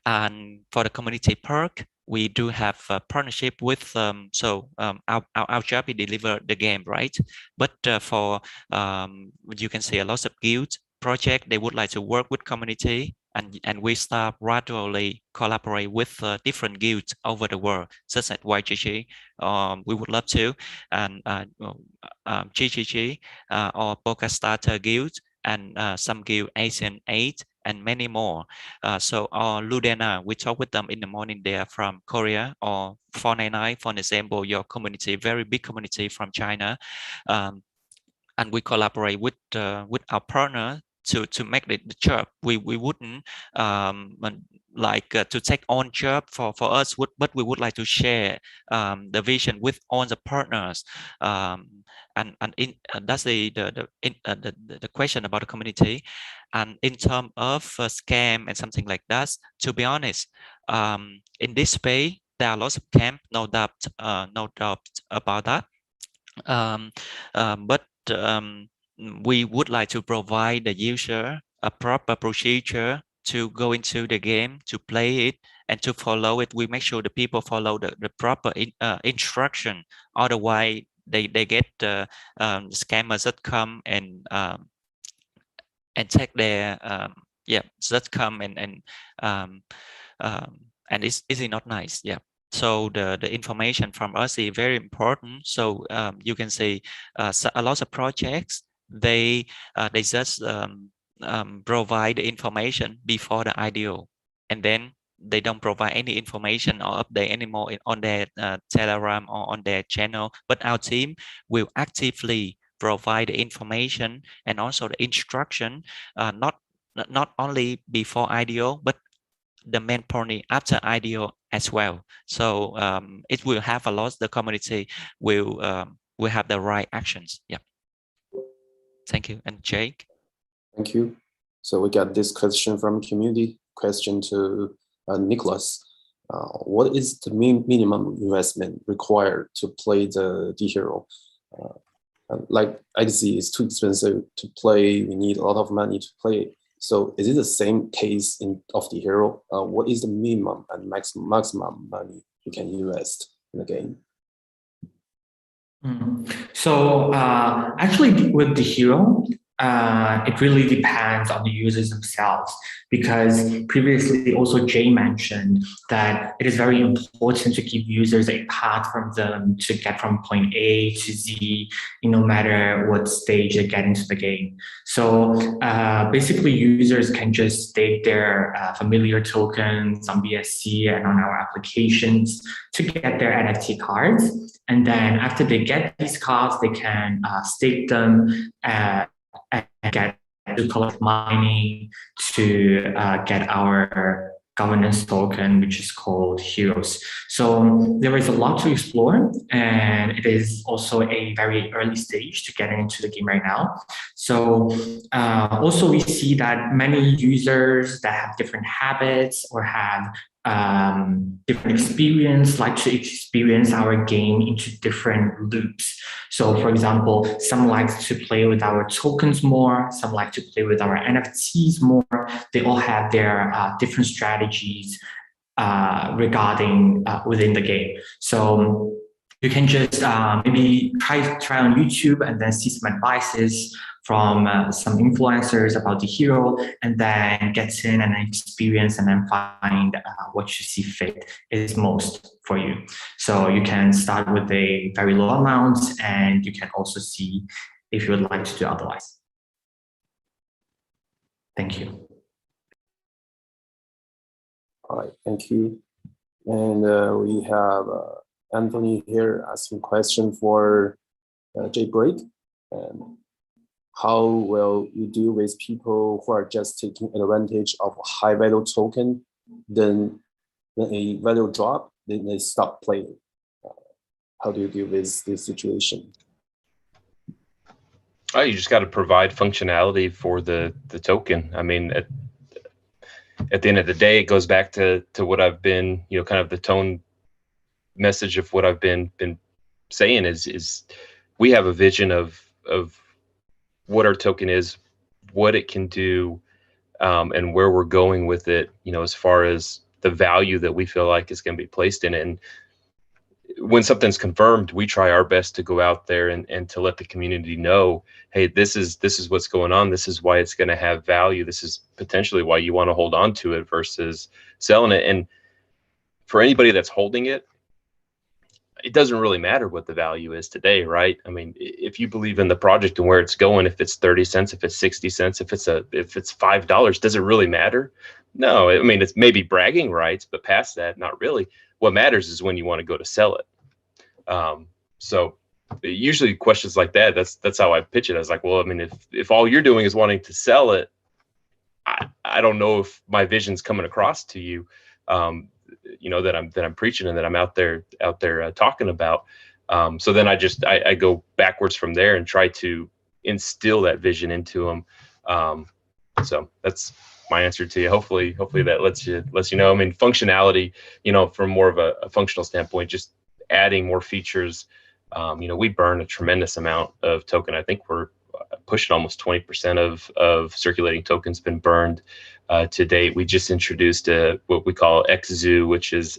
And for the community perk, we do have a partnership with our job is deliver the game, right? But you can see a lot of guilds project, they would like to work with community, and we start gradually collaborate with different guilds over the world, such as YGG. We would love to, and GGG or Poker Starter Guild, and some guild Asian 8, and many more. So Ludena, we talk with them in the morning. They are from Korea, or 499, for example, your community, very big community from China, and we collaborate with our partner to make the job. We wouldn't to take on job for us, but we would like to share the vision with all the partners. That's the question about the community. And in terms of scam and something like that, to be honest, in this space there are lots of scam, no doubt about that. But we would like to provide the user a proper procedure to go into the game, to play it, and to follow it. We make sure the people follow the proper instruction. Otherwise, they get scammers that come and take their that come and it's not nice. Yeah. So the information from us is very important. So you can see a lot of projects, they just provide the information before the IDO, and then they don't provide any information or update anymore on their Telegram or on their channel. But our team will actively provide the information and also the instruction, not only before IDO, but the main pony after IDO as well. So it will have a lot. The community will have the right actions. Yeah. Thank you. And Jake. Thank you. So we got this question from community. Question to Nicholas. What is the minimum investment required to play the D-Hero? Like XZ is too expensive to play. We need a lot of money to play. So is it the same case of the hero? What is the minimum and maximum money you can invest in the game? So actually with the hero, it really depends on the users themselves, because previously also Jay mentioned that it is very important to give users a path from them to get from point A to Z, no matter what stage they get into the game. So basically users can just stake their familiar tokens on BSC and on our applications to get their NFT cards. And then after they get these cards, they can stake them and get to collect mining to get our governance token, which is called Heroes. So there is a lot to explore, and it is also a very early stage to get into the game right now. So also we see that many users that have different habits or have different experience, like to experience our game into different loops. So for example, some like to play with our tokens more, some like to play with our NFTs more. They all have their different strategies regarding within the game. So you can just maybe try on YouTube and then see some advices from some influencers about the hero, and then get in and experience and then find what you see fit is most for you. So you can start with a very low amount, and you can also see if you would like to do otherwise. Thank you. All right, thank you. And we have Anthony here asking a question for Jaybreak. How will you deal with people who are just taking advantage of a high value token, then when a value drop, then they stop playing? How do you deal with this situation? Oh, you just got to provide functionality for the token. I mean, at the end of the day, it goes back to what I've been, kind of the tone message of what I've been saying is we have a vision of what our token is, what it can do, and where we're going with it, as far as the value that we feel like is going to be placed in it. And when something's confirmed, we try our best to go out there and to let the community know, hey, this is what's going on. This is why it's going to have value. This is potentially why you want to hold on to it versus selling it. And for anybody that's holding it, it doesn't really matter what the value is today, right? I mean, if you believe in the project and where it's going, if it's 30 cents, if it's 60 cents, if it's $5, does it really matter? No, I mean, it's maybe bragging rights, but past that, not really. What matters is when you want to go to sell it. So usually questions like that, that's how I pitch it. I was like, well, I mean, if all you're doing is wanting to sell it, I don't know if my vision's coming across to you. That I'm preaching and that I'm out there talking about. So then I go backwards from there and try to instill that vision into them. So that's my answer to you. Hopefully that lets you know. I mean, functionality, from more of a functional standpoint, just adding more features. We burn a tremendous amount of token. I think we're pushing almost 20% of circulating tokens been burned to date. We just introduced what we call XZoo, which is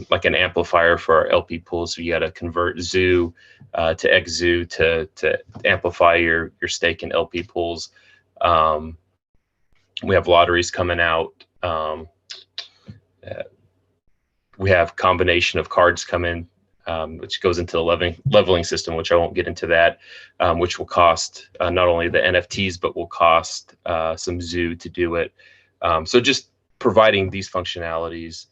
like an amplifier for our LP pools. So you got to convert Zoo to XZoo to amplify your stake in LP pools. We have lotteries coming out. we have combination of cards come in, which goes into the leveling system, which I won't get into that, which will cost not only the NFTs, but will cost some zoo to do it. So just providing these functionalities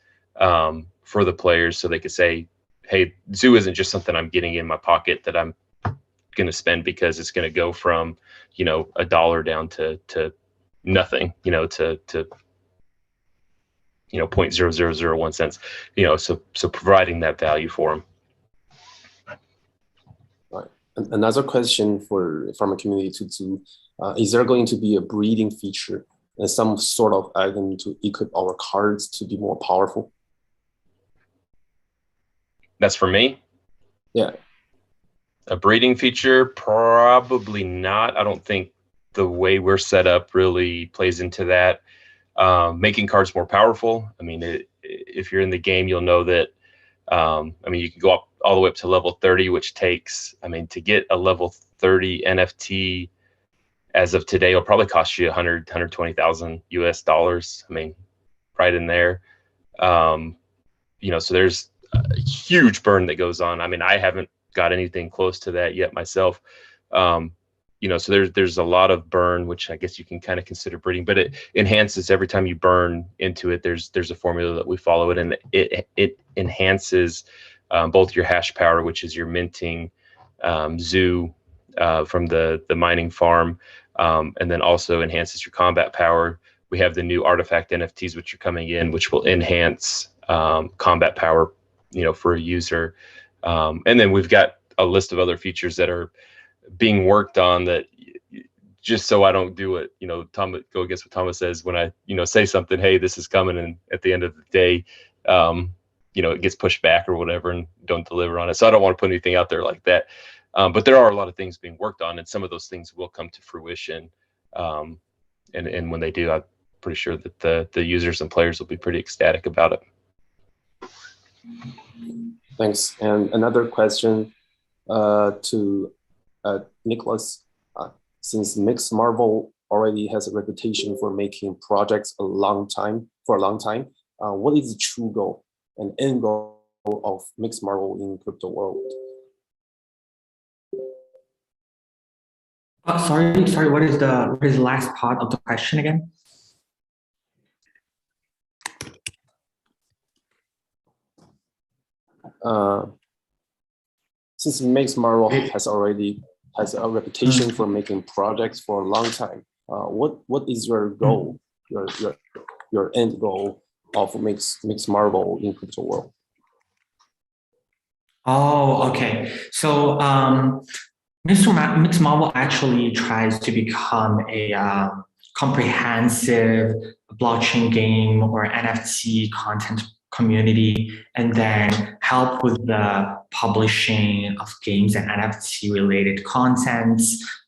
for the players so they could say, hey, zoo isn't just something I'm getting in my pocket that I'm going to spend because it's going to go from, you know, $1 down to nothing, you know, to you know, 0.0001 cents, you know, so providing that value for them. Right. Another question from a community to zoo, is there going to be a breeding feature and some sort of item to equip our cards to be more powerful? That's for me? Yeah. A breeding feature? Probably not. I don't think the way we're set up really plays into that. Making cards more powerful. I mean, if you're in the game, you'll know that, I mean, you can go up all the way up to level 30, which takes, I mean, to get a level 30 NFT as of today, will probably cost you $120,000 US. I mean, right in there. You know, so there's a huge burn that goes on. I mean, I haven't got anything close to that yet myself. You know, so there's a lot of burn, which I guess you can kind of consider breeding, but it enhances every time you burn into it. There's a formula that we follow it, and it enhances both your hash power, which is your minting zoo from the mining farm, and then also enhances your combat power. We have the new artifact NFTs which are coming in, which will enhance combat power, you know, for a user. And then we've got a list of other features that are being worked on, that just so I don't do what, you know, go against what Thomas says when I, you know, say something, hey, this is coming, and at the end of the day, you know, it gets pushed back or whatever and don't deliver on it. So I don't want to put anything out there like that. But there are a lot of things being worked on, and some of those things will come to fruition. And when they do, I'm pretty sure that the users and players will be pretty ecstatic about it. Thanks. And another question to Nicholas. Since Mixed Marvel already has a reputation for making projects for a long time, what is the true goal and end goal of Mixed Marvel in crypto world? Sorry. What is the last part of the question again? Since Mixed Marvel has a reputation for making projects for a long time, what is your goal, your end goal of Mixed Marvel in crypto world? Oh, okay. So Mixed Marvel actually tries to become a comprehensive blockchain game or NFT content community, and then help with the publishing of games and NFT related content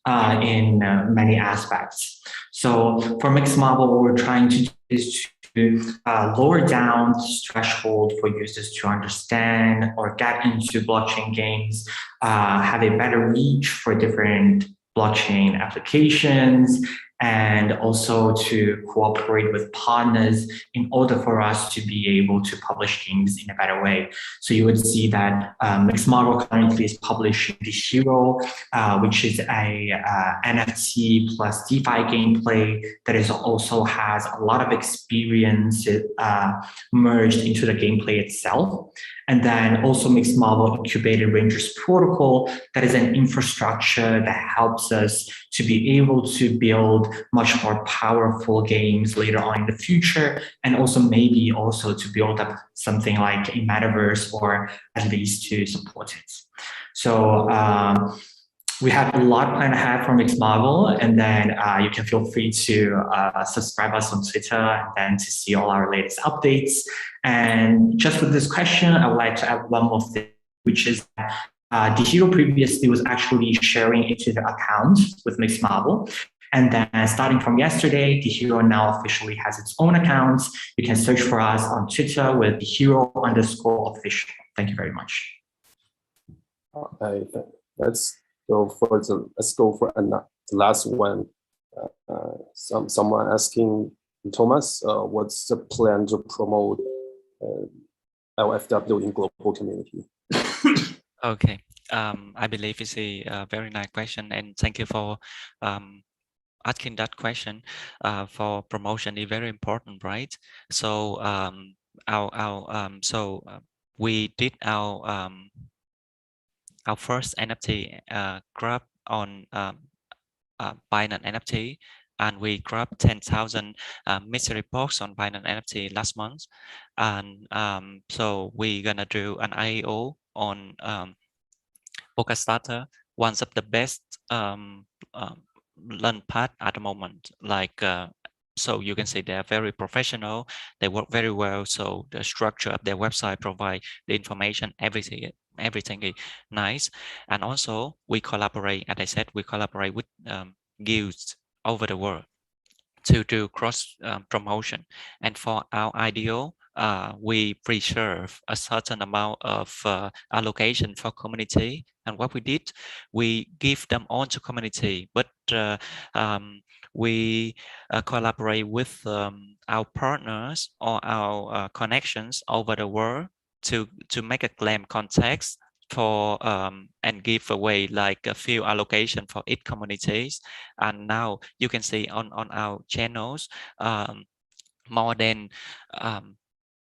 in many aspects. So for Mixed Marvel, what we're trying to do is to lower down the threshold for users to understand or get into blockchain games, have a better reach for different blockchain applications, and also to cooperate with partners in order for us to be able to publish games in a better way. So you would see that Mixed Marvel currently is publishing The Hero, which is a NFT plus DeFi gameplay that is also has a lot of experience merged into the gameplay itself. And then also Mixed Marvel Incubated Rangers Protocol, that is an infrastructure that helps us to be able to build much more powerful games later on in the future, and also maybe also to build up something like a metaverse, or at least to support it. So we have a lot planned ahead for Mixed Marvel, and then you can feel free to subscribe us on Twitter and then to see all our latest updates. And just with this question, I would like to add one more thing, which is that The Hero previously was actually sharing into the account with Mixed Marvel. And then starting from yesterday, The Hero now officially has its own account. You can search for us on Twitter with TheHero_official. Thank you very much. Let's go for the last one. Someone asking Thomas, what's the plan to promote LFW in global community? Okay. I believe it's a very nice question, and thank you for asking that question. For promotion is very important, right? So we did our first NFT grab on Binance NFT, and we grabbed 10,000 mystery box on Binance NFT last month, and so we're gonna do an IEO on Starter, one of the best learn path at the moment. Like so, you can say they are very professional. They work very well. So the structure of their website provide the information, everything is nice. And also we collaborate. As I said, we collaborate with guilds over the world to do cross promotion. And for our IDO, we reserve a certain amount of allocation for community. And what we did, we give them on to community, but we collaborate with our partners or our connections over the world to make a claim context for and give away like a few allocation for each communities. And now you can see on our channels more than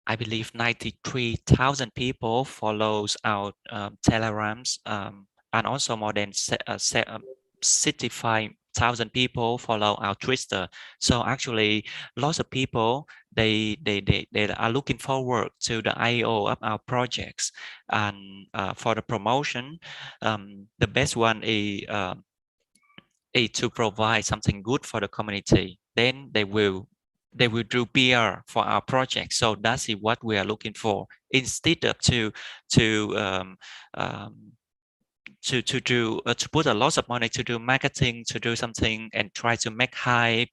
I believe 93,000 people follows our telegrams, and also more than 65,000 people follow our Twitter. So actually lots of people they are looking forward to the IO of our projects. And for the promotion, the best one is to provide something good for the community. Then they will do PR for our project. So that's what we are looking for, instead of to put a lot of money to do marketing, to do something and try to make hype.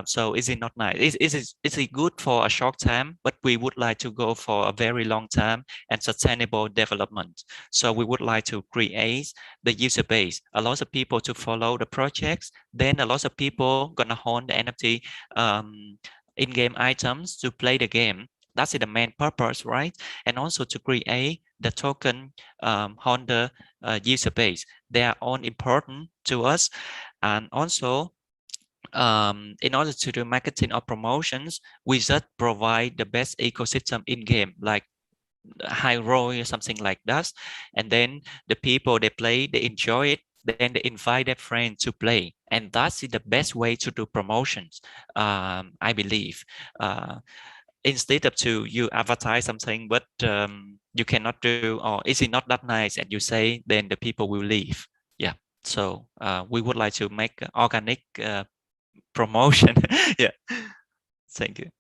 So is it not nice? Is it good for a short time, but we would like to go for a very long term and sustainable development. So we would like to create the user base, a lot of people to follow the projects, then a lot of people gonna own the NFT in-game items to play the game. That's the main purpose, right? And also to create the token holder user base. They are all important to us. And also in order to do marketing or promotions, we just provide the best ecosystem in game, like high roll or something like that. And then the people they play, they enjoy it, then they invite their friends to play. And that's the best way to do promotions, I believe. Instead of to you advertise something but you cannot do, or is it not that nice, and you say, then the people will leave. Yeah, so we would like to make organic promotion. Yeah, thank you.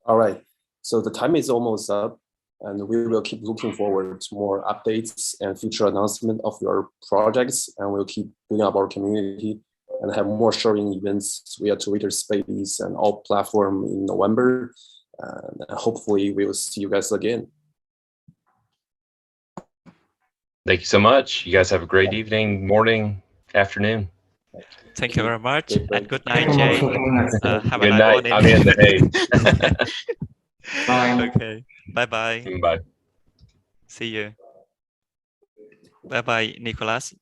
All right, so the time is almost up, and we will keep looking forward to more updates and future announcement of your projects, and we'll keep building up our community and have more sharing events via Twitter Space and all platform in November. And hopefully we will see you guys again. Thank you so much. You guys have a great evening, morning, afternoon. Thank you very much. And good night, Thank you Jay. so much. Have Good a nice night. morning. I'm in the hay. Bye. Okay. Bye-bye. Bye. See you. Bye-bye, Nicholas.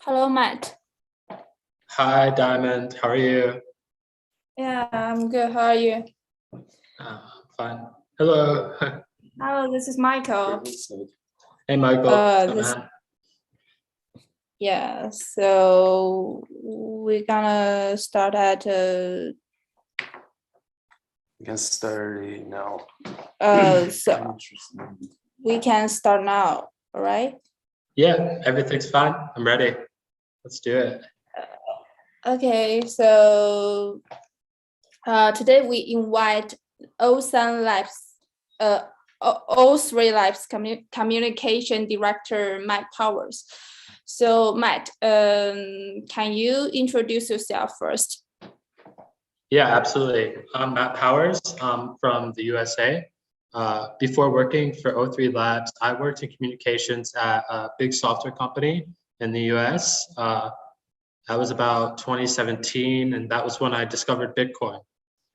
Hello, Matt. Hi, Diamond. How are you? Yeah, I'm good. How are you? Fine. Hello. Hello, this is Michael. Hey, Michael. Yeah, so we're gonna start at We can start now. so we can start now, all right? Yeah, everything's fine. I'm ready. Let's do it. Okay, so today we invite O3 Labs communication director Matt Powers. So Matt, can you introduce yourself first? Yeah, absolutely. I'm Matt Powers. From the USA. Before working for O3 Labs, I worked in communications at a big software company in the US. That was about 2017, and that was when I discovered Bitcoin.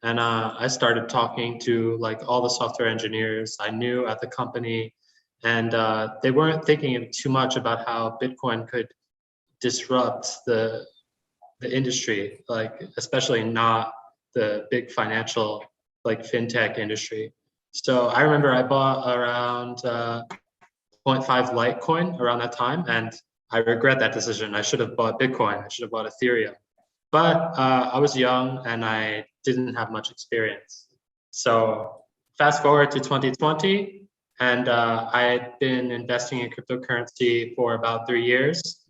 And I started talking to like all the software engineers I knew at the company, and they weren't thinking too much about how Bitcoin could disrupt the industry, like especially not the big financial like fintech industry. So I remember I bought around 0.5 Litecoin around that time, and I regret that decision. I should have bought Bitcoin. I should have bought Ethereum. But I was young and I didn't have much experience. So fast forward to 2020, and I had been investing in cryptocurrency for about 3 years.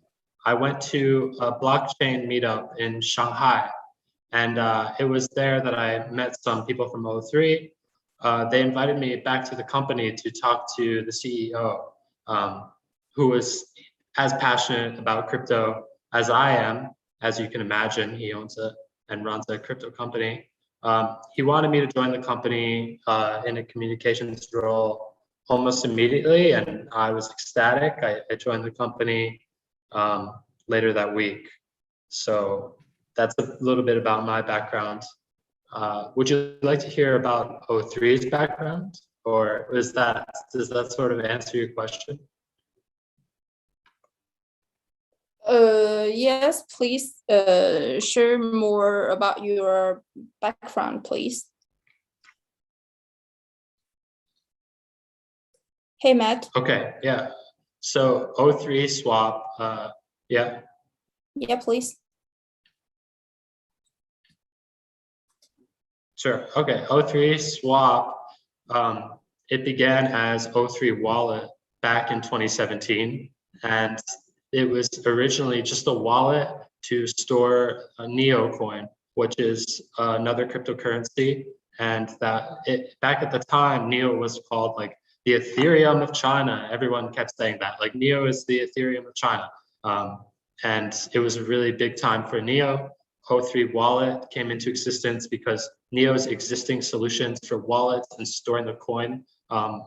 I went to a blockchain meetup in Shanghai, and it was there that I met some people from O3. They invited me back to the company to talk to the CEO, who was as passionate about crypto as I am. As you can imagine, he owns and runs a crypto company. He wanted me to join the company in a communications role almost immediately, and I was ecstatic. I joined the company later that week. So that's a little bit about my background. Would you like to hear about O3's background, or does that sort of answer your question? Yes, please share more about your background, please. Hey, Matt. Okay, yeah. So O3 swap, yeah. Yeah, please. Sure. Okay. O3 swap. It began as O3 wallet back in 2017, and it was originally just a wallet to store a Neo coin, which is another cryptocurrency. And back at the time, Neo was called like the Ethereum of China. Everyone kept saying that, like Neo is the Ethereum of China. And it was a really big time for Neo. O3 wallet came into existence because Neo's existing solutions for wallets and storing the coin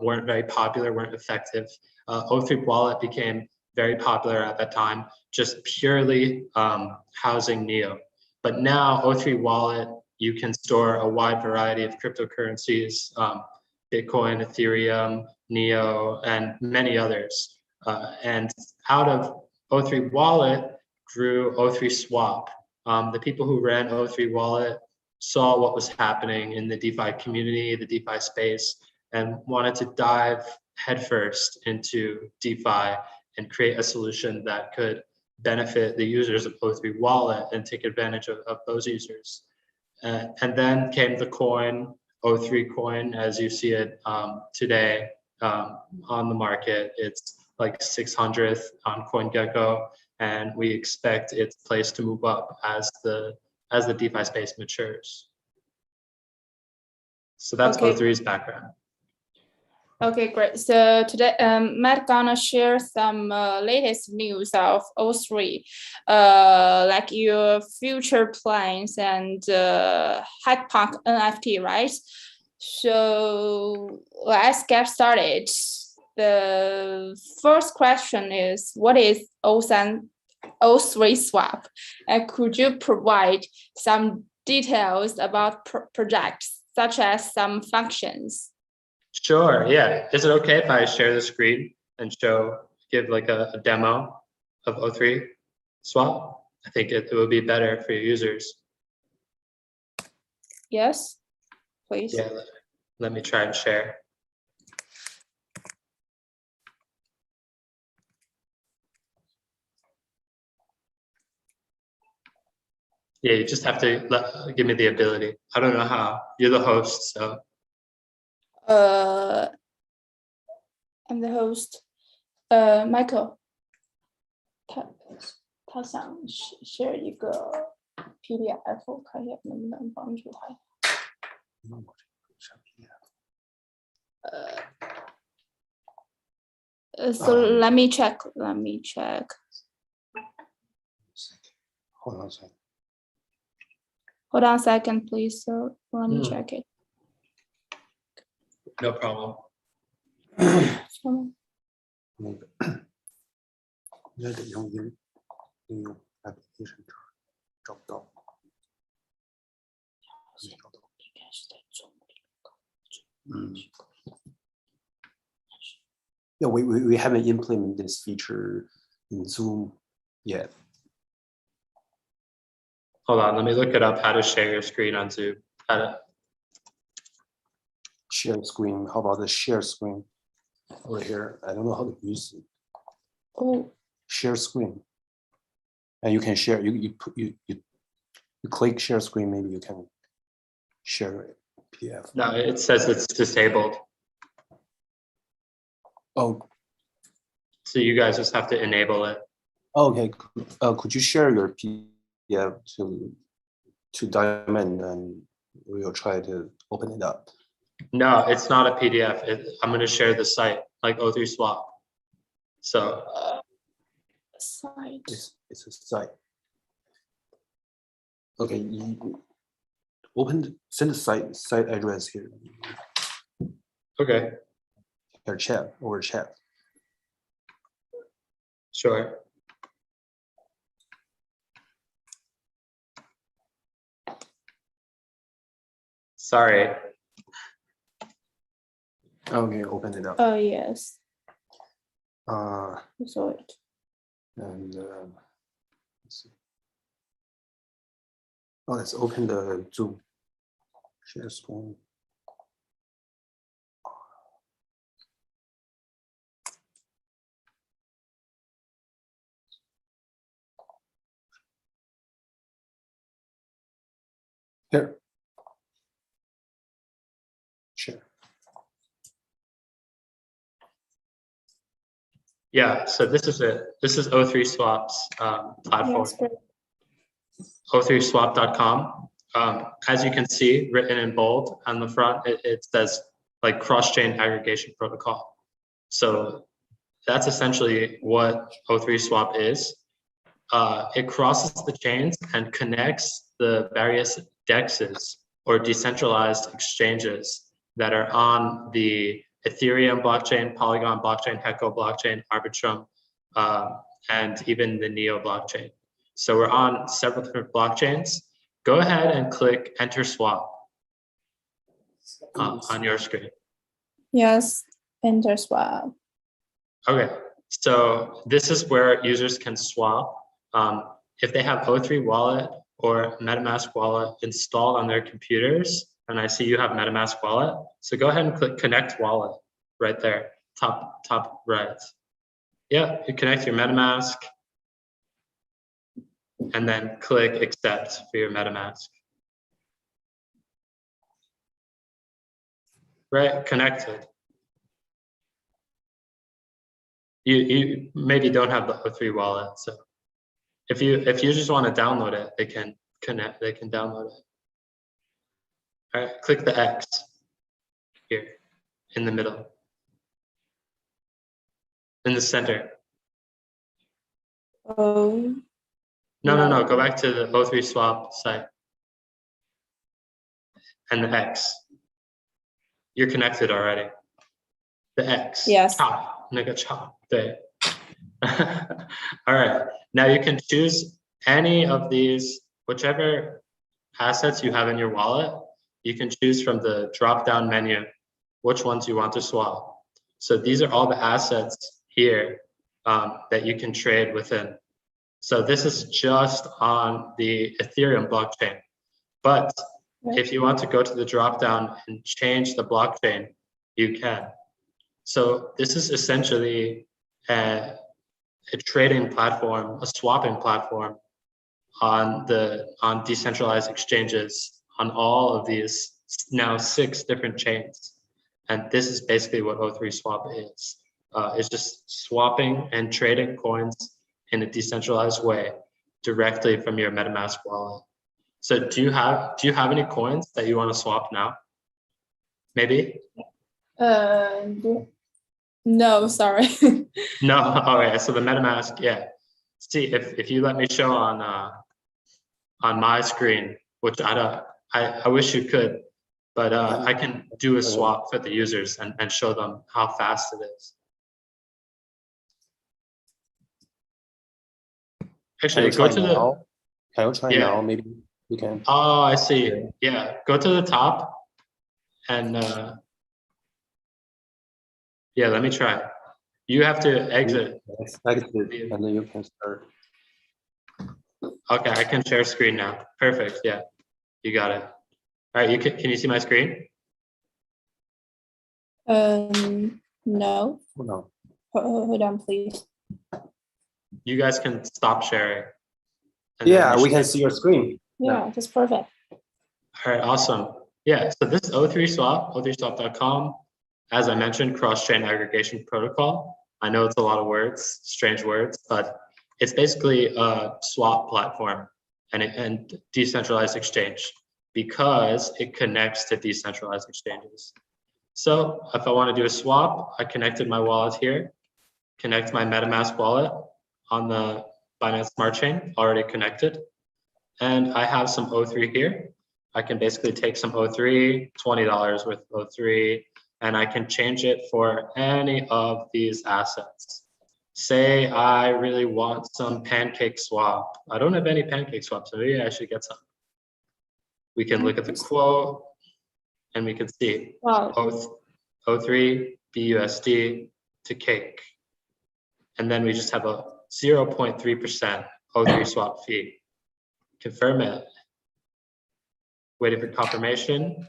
weren't very popular, weren't effective. O3 wallet became very popular at that time, just purely housing Neo. But now O3 wallet, you can store a wide variety of cryptocurrencies, Bitcoin, Ethereum, Neo, and many others. And out of O3 wallet grew O3 swap. The people who ran O3 wallet saw what was happening in the DeFi community, the DeFi space, and wanted to dive headfirst into DeFi and create a solution that could benefit the users of O3 wallet and take advantage of those users. And then came the coin, O3 coin, as you see it today on the market. It's like 600th on CoinGecko, and we expect its place to move up as the DeFi space matures. So that's Okay. O3's background. Okay, great. So today, Matt gonna share some latest news of O3, like your future plans and Hackpunk NFT, right? So let's get started. The first question is, what is O3 swap? And could you provide some details about projects, such as some functions? Sure, yeah. Is it okay if I share the screen and give like a demo of O3 swap? I think it will be better for your users. Yes, please. Yeah, let me try and share. Yeah, you just have to give me the ability. I don't know how. You're the host, so. I'm the host. Michael，他想 share 一个 PDF， 看一下能不能帮助他。So let me check. Hold on a second, please. So let me check it. No problem. 那个应该得用应用 application 找不到。Yeah, we haven't implemented this feature in Zoom yet. Hold on, let me look it up. How to share your screen on Zoom? How to Share screen. How about the share screen over here? I don't know how to use it. Oh, Share screen. And you can share. You click share screen. Maybe you can share PDF. No, it says it's disabled. Oh, So you guys just have to enable it. okay. Could you share your PDF to Diamond, and we'll try to open it up. No, it's not a PDF. I'm going to share the site like O3 Swap. So site. It's a site. Okay, you send the site address here. okay, Or chat over chat. sure. Sorry. Okay, open it up. Oh yes. Uh, I saw it. and let's see. Oh, let's open the Zoom share screen. Here. Share. Yeah, so this is it. This is O3 Swap's platform. Yes, great. O3swap.com. As you can see, written in bold on the front, it says like cross-chain aggregation protocol. So that's essentially what O3 Swap is. It crosses the chains and connects the various DEXs or decentralized exchanges that are on the Ethereum blockchain, Polygon blockchain, Heco blockchain, Arbitrum, and even the Neo blockchain. So we're on several different blockchains. Go ahead and click Enter Swap on your screen. Yes, enter swap. Okay, so this is where users can swap. If they have O3 Wallet or MetaMask Wallet installed on their computers, and I see you have MetaMask Wallet, so go ahead and click Connect Wallet right there, top right. Yeah, you connect your MetaMask, and then click Accept for your MetaMask. Right, connected. You maybe don't have the O3 wallet, so if you just want to download it, they can download it. All right, click the X here in the middle, in the center. Oh. No, go back to the O3 Swap site and the X. You're connected already. The X. Yes. Chop, nigga chop. All right, now you can choose any of these, whichever assets you have in your wallet, you can choose from the drop-down menu which ones you want to swap. So these are all the assets here that you can trade within. So this is just on the Ethereum blockchain. But if you want to go to the dropdown and change the blockchain, you can. So this is essentially a trading platform, a swapping platform on decentralized exchanges on all of these now 6 different chains. And this is basically what O3 Swap is. It's just swapping and trading coins in a decentralized way directly from your MetaMask wallet. So do you have any coins that you want to swap now? Maybe? No, sorry. No, all right. So the MetaMask, yeah. See, if you let me show on my screen, which I wish you could, but I can do a swap for the users and show them how fast it is. Actually, go to the. Can you try now? Maybe you can. Oh, I see. Yeah, go to the top, and yeah, let me try. You have to exit. Exit, and then you can start. Okay, I can share screen now. Perfect. Yeah, you got it. All right, can you see my screen? No. No. Hold on, please. You guys can stop sharing. Yeah, we can see your screen. Yeah, that's perfect. All right, awesome. Yeah, so this is O3 Swap, o3swap.com. As I mentioned, cross-chain aggregation protocol. I know it's a lot of words, strange words, but it's basically a swap platform and decentralized exchange because it connects to decentralized exchanges. So if I want to do a swap, I connected my wallet here, connect my MetaMask wallet on the Binance Smart Chain, already connected. And I have some O3 here. I can basically take some O3, $20 worth of O3, and I can change it for any of these assets. Say I really want some Pancake Swap. I don't have any Pancake Swap, so maybe I should get some. We can look at the quote and we can see O3 BUSD to Cake. And then we just have a 0.3% O3 swap fee. Confirm it. Waiting for confirmation.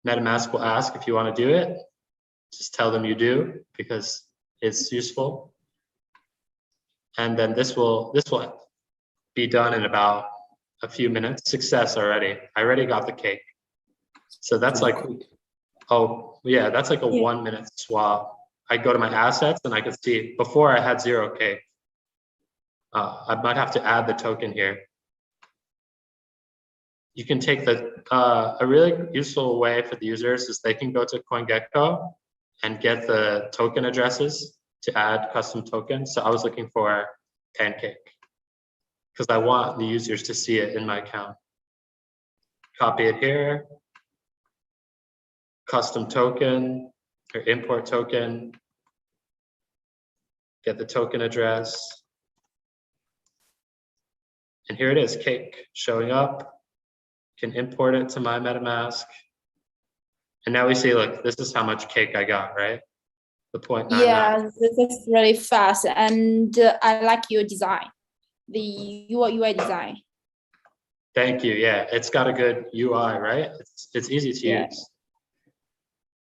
MetaMask will ask if you want to do it. Just tell them you do because it's useful. And then this will be done in about a few minutes. Success already. I already got the cake. So that's like, oh yeah, that's like a 1 minute swap. I go to my assets and I can see before I had 0 cake. I might have to add the token here. You can take a really useful way for the users is they can go to CoinGecko and get the token addresses to add custom tokens. So I was looking for Pancake because I want the users to see it in my account. Copy it here, custom token or import token, get the token address. And here it is, Cake showing up. Can import it to my MetaMask. And now we see, look, this is how much cake I got, right? The 0.99. Yeah, this is really fast. And I like your design, the UI design. Thank you. Yeah, it's got a good UI, right? It's easy to use.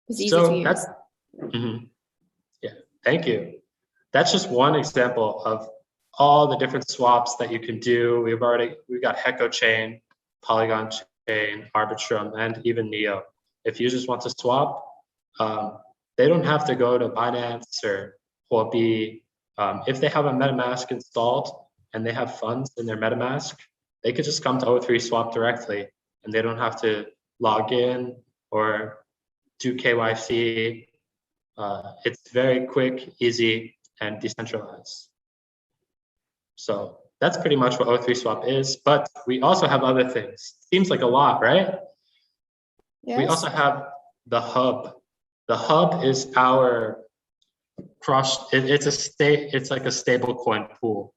It's easy to use. That's, yeah, thank you. That's just one example of all the different swaps that you can do. We've got Hecko Chain, Polygon Chain, Arbitrum, and even Neo. If users want to swap, they don't have to go to Binance or Huobi. If they have a MetaMask installed and they have funds in their MetaMask, they could just come to O3 Swap directly, and they don't have to log in or do KYC. It's very quick, easy, and decentralized. So that's pretty much what O3 Swap is, but we also have other things. Seems like a lot, right? Yes. We also have the hub. The hub is our it's like a stable coin pool.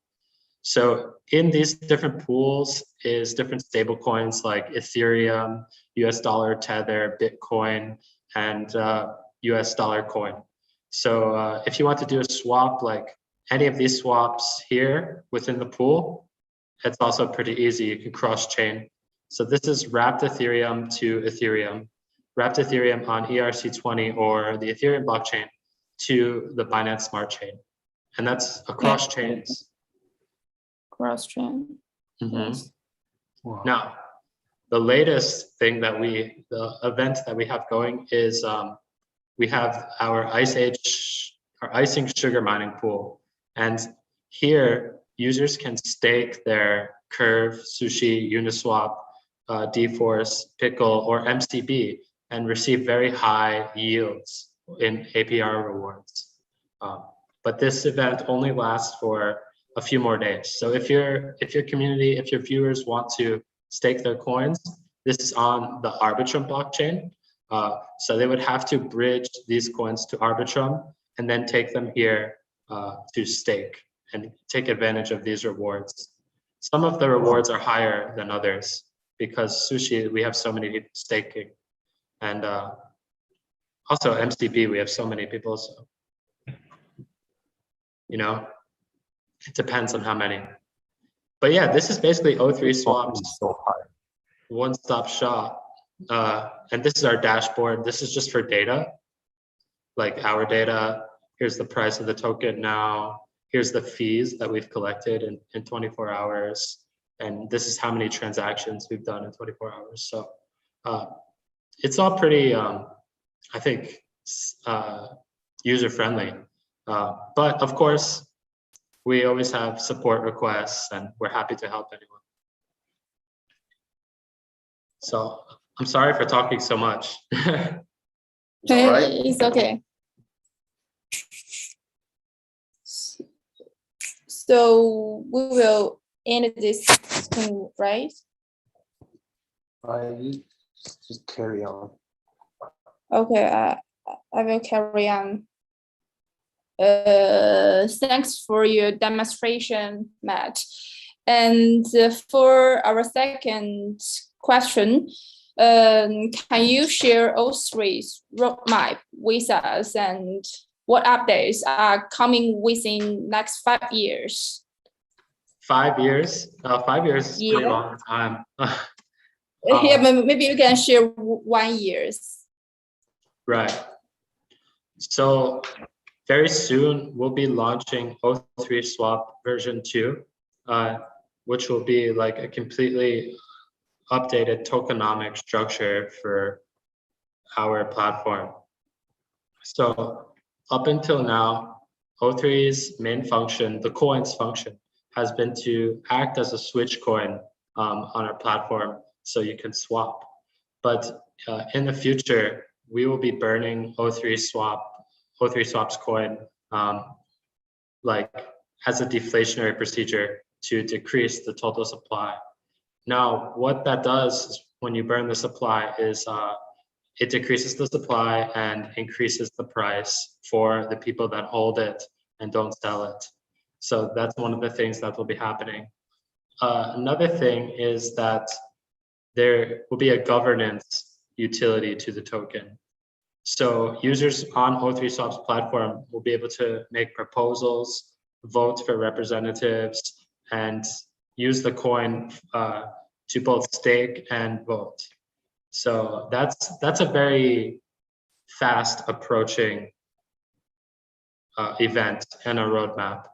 So in these different pools is different stable coins like Ethereum, US dollar Tether, Bitcoin, and US dollar coin. So if you want to do a swap, like any of these swaps here within the pool, it's also pretty easy. You can cross chain. So this is wrapped Ethereum to Ethereum, wrapped Ethereum on ERC20 or the Ethereum blockchain to the Binance Smart Chain. And that's across chains. Cross chain. Yes. Wow. Now, the latest thing that the event that we have going is we have our icing sugar mining pool. And here, users can stake their Curve, Sushi, Uniswap, dForce, Pickle, or MCB and receive very high yields in APR rewards. But this event only lasts for a few more days. So if your community, if your viewers want to stake their coins, this is on the Arbitrum blockchain. So they would have to bridge these coins to Arbitrum and then take them here to stake and take advantage of these rewards. Some of the rewards are higher than others because Sushi, we have so many people staking. And also MCB, we have so many people. So, you know, it depends on how many. But yeah, this is basically O3 swaps, So high. one-stop shop. And this is our dashboard. This is just for data, like our data. Here's the price of the token now. Here's the fees that we've collected in 24 hours. And this is how many transactions we've done in 24 hours. So it's all pretty, I think, user-friendly. But of course, we always have support requests and we're happy to help anyone. So I'm sorry for talking so much. It's okay. So we will end this thing, right? I just carry on. Okay, I will carry on. Thanks for your demonstration, Matt. And for our second question, can you share O3's roadmap with us and what updates are coming within next 5 years? 5 years? 5 years is a pretty long time. Yeah, maybe you can share 1 year. Right. So very soon we'll be launching O3 Swap version 2, which will be like a completely updated tokenomic structure for our platform. So up until now, O3's main function, the coins function, has been to act as a switch coin on our platform so you can swap. But in the future, we will be burning O3 Swap's coin like as a deflationary procedure to decrease the total supply. Now, what that does is when you burn the supply is it decreases the supply and increases the price for the people that hold it and don't sell it. So that's one of the things that will be happening. Another thing is that there will be a governance utility to the token. So users on O3 Swap's platform will be able to make proposals, vote for representatives, and use the coin to both stake and vote. So that's a very fast approaching event and a roadmap.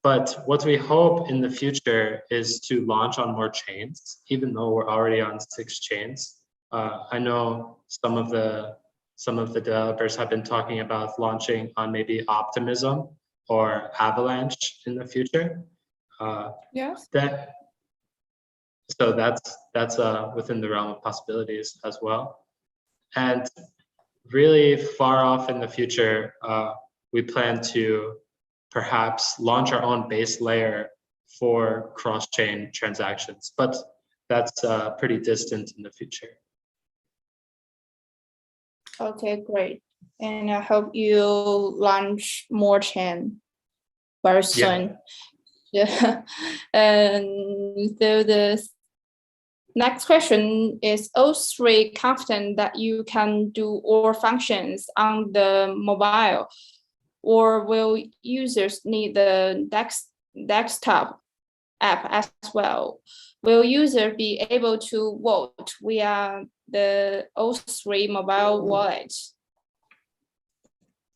But what we hope in the future is to launch on more chains, even though we're already on 6 chains. I know some of the developers have been talking about launching on maybe Optimism or Avalanche in the future. Yes. So that's within the realm of possibilities as well. And really far off in the future, we plan to perhaps launch our own base layer for cross-chain transactions, but that's pretty distant in the future. Okay, great. And I hope you launch more chain very soon. Yeah. And so the next question is O3 confident that you can do all functions on the mobile, or will users need the desktop app as well? Will user be able to vote via the O3 mobile wallet?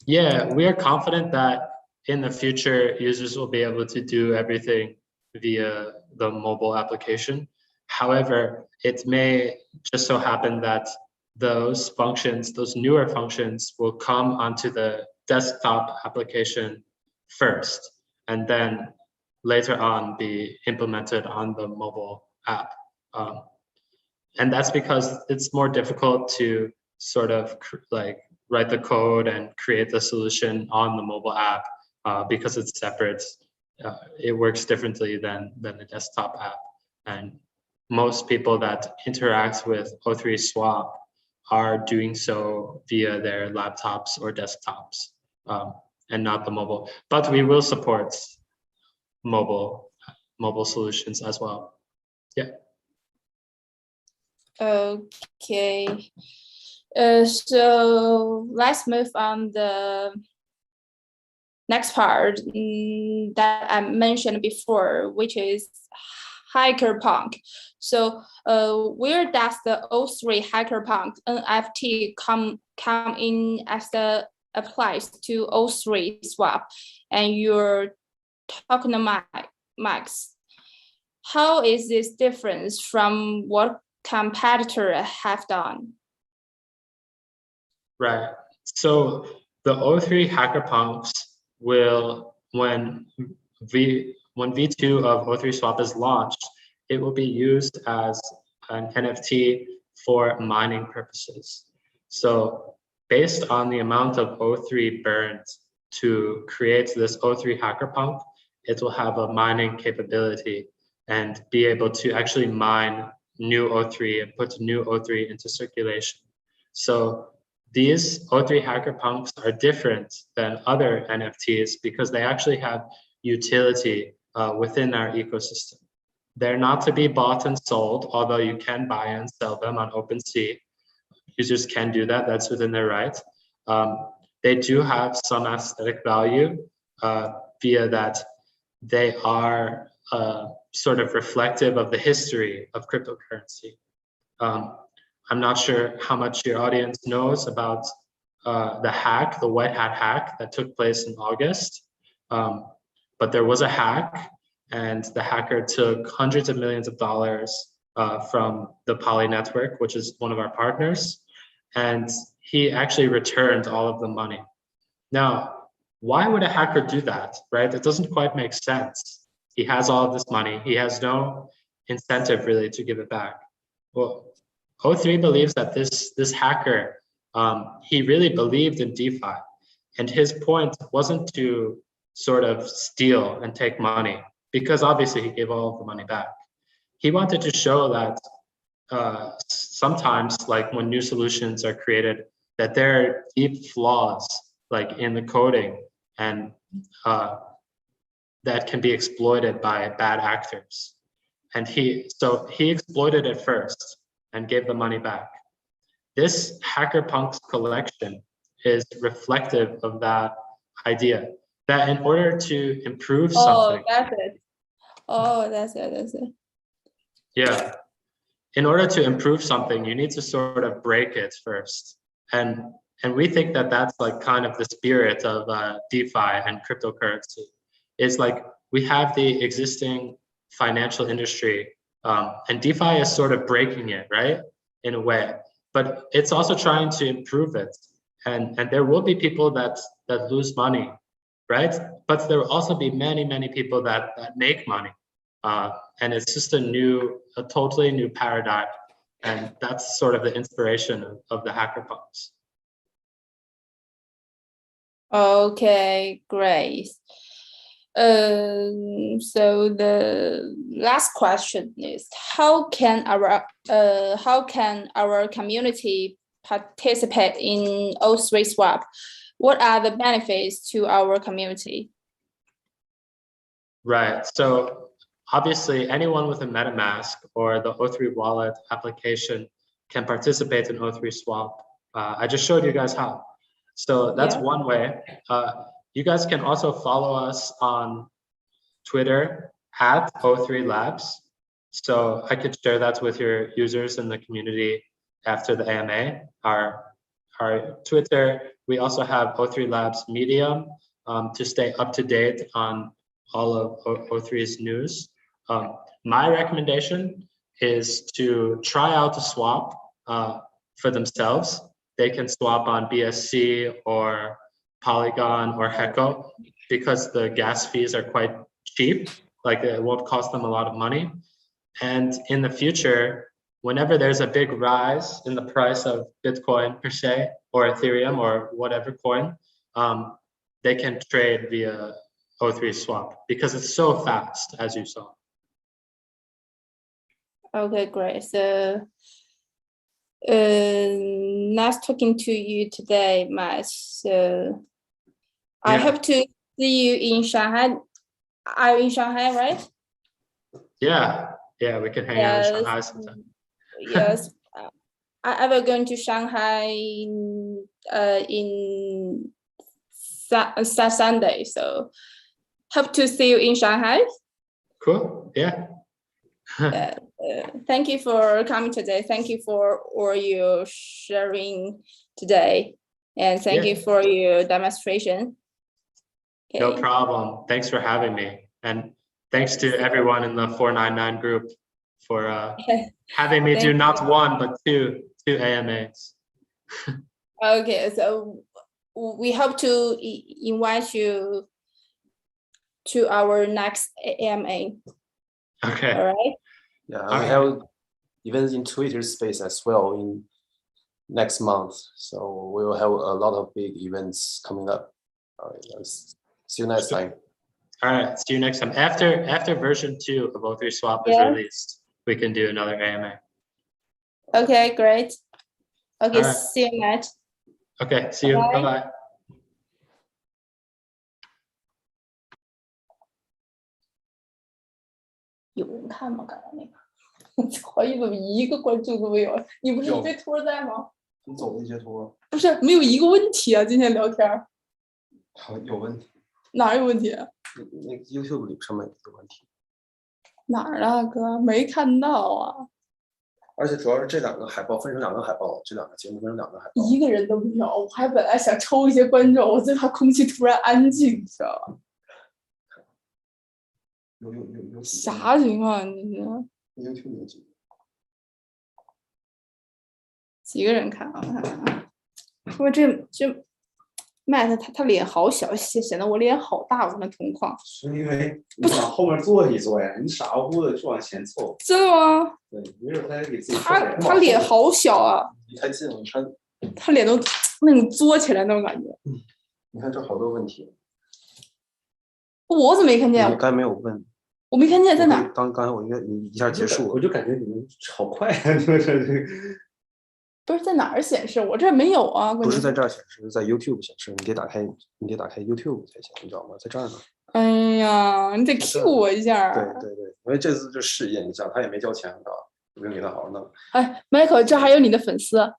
Yeah, we are confident that in the future, users will be able to do everything via the mobile application. However, it may just so happen that those functions, those newer functions, will come onto the desktop application first, and then later on be implemented on the mobile app. And that's because it's more difficult to sort of like write the code and create the solution on the mobile app because it's separate. It works differently than the desktop app. And most people that interact with O3 Swap are doing so via their laptops or desktops and not the mobile. But we will support mobile solutions as well. Yeah. Okay. So let's move on the next part that I mentioned before, which is HackerPunk. So where does the O3 HackerPunk NFT come in as the applies to O3 swap and your tokenomics? How is this different from what competitors have done? Right. So the O3 HackerPunks will, when V2 of O3 Swap is launched, it will be used as an NFT for mining purposes. So based on the amount of O3 burned to create this O3 HackerPunk, it will have a mining capability and be able to actually mine new O3 and put new O3 into circulation. So these O3 HackerPunks are different than other NFTs because they actually have utility within our ecosystem. They're not to be bought and sold, although you can buy and sell them on OpenSea. Users can do that, that's within their right. They do have some aesthetic value via that they are sort of reflective of the history of cryptocurrency. I'm not sure how much your audience knows about the hack, the white hat hack that took place in August. But there was a hack, and the hacker took hundreds of millions of dollars from the Poly network, which is one of our partners. And he actually returned all of the money. Now, why would a hacker do that, right? It doesn't quite make sense. He has all of this money. He has no incentive really to give it back. Well, O3 believes that this hacker, he really believed in DeFi, and his point wasn't to sort of steal and take money, because obviously he gave all of the money back. He wanted to show that sometimes, like when new solutions are created, that there are deep flaws, like in the coding, and that can be exploited by bad actors. And he exploited it first and gave the money back. This HackerPunks collection is reflective of that idea, that in order to improve something. That's it. Yeah. In order to improve something, you need to sort of break it first. And we think that that's like kind of the spirit of DeFi and cryptocurrency. Is like we have the existing financial industry, and DeFi is sort of breaking it, right, in a way. But it's also trying to improve it, and there will be people that lose money, right? But there will also be many people that make money, and it's just a totally new paradigm, and that's sort of the inspiration of the HackerPunks. Okay, great. So the last question is, how can our community participate in O3 Swap? What are the benefits to our community? Right. So obviously, anyone with a MetaMask or the O3 wallet application can participate in O3 Swap. I just showed you guys how. So that's one way. You guys can also follow us on Twitter at O3 Labs. So I could share that with your users in the community after the AMA. Our Twitter, we also have O3 Labs Medium to stay up to date on all of O3's news. My recommendation is to try out a swap for themselves. They can swap on BSC or Polygon or Heco because the gas fees are quite cheap. Like it won't cost them a lot of money. And in the future, whenever there's a big rise in the price of Bitcoin per se, or Ethereum or whatever coin, they can trade via O3 Swap because it's so fast, as you saw. Okay, great. So nice talking to you today, Matt. So I hope to see you in Shanghai. Are you in Shanghai, right? Yeah, we can hang out in Shanghai sometime. Yes, I will go to Shanghai in Sunday. So hope to see you in Shanghai. Cool. Yeah. Thank you for coming today. Thank you for all your sharing today, and thank you for your demonstration. Okay. No problem. Thanks for having me, and thanks to everyone in the 499 group for having me do not one but two AMAs. Okay, so we hope to invite you to our next AMA. Okay. All right. Yeah, we have events in Twitter space as well in next month. So we will have a lot of big events coming up. All right, see you next time. All right, see you next time. After version 2 of O3 Swap is released, we can do another AMA. Okay, great. Okay, right. see you, Matt. Okay, see you. Bye-bye. 有人看吗？刚刚那个，我怀疑怎么一个关注都没有？你不是截图在吗？你走的截图不是，没有一个问题啊！今天聊天好有问题，哪有问题？那个 YouTube 里上面有问题。哪儿啊，哥？没看到啊！而且主要是这两个海报分成两个海报，这两个节目分成两个海报，一个人都没有。我还本来想抽一些观众，我最怕空气突然安静，你知道吧？有啥情况？你这 YouTube 有几个人看啊？我看看啊，因为这 Matt 他脸好小，显得我脸好大，我跟他同框。是因为你往后面坐一坐呀，你傻乎乎的就往前凑。真的吗？对，没准他给自己。他脸好小啊！离太近了，你看。他脸都那种作起来那种感觉。你看这好多问题。我怎么没看见？你刚才没有问。我没看见在哪？刚才我应该你一下结束了，我就感觉你们好快啊！你们这不是在哪儿显示？我这没有啊。不是在这儿显示，在 YouTube 显示。你得打开 YouTube 才行，你知道吗？在这儿呢。哎呀，你得 Q 我一下。对，因为这次就试验一下，他也没交钱，知道吧？不用给他好好弄。哎 ，Michael， 这还有你的粉丝。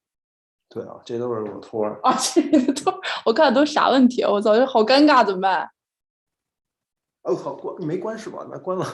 对啊，这都是我托儿啊，这都我看都啥问题啊！我操，这好尴尬，怎么办？哦，好关，你没关是吧？那关了。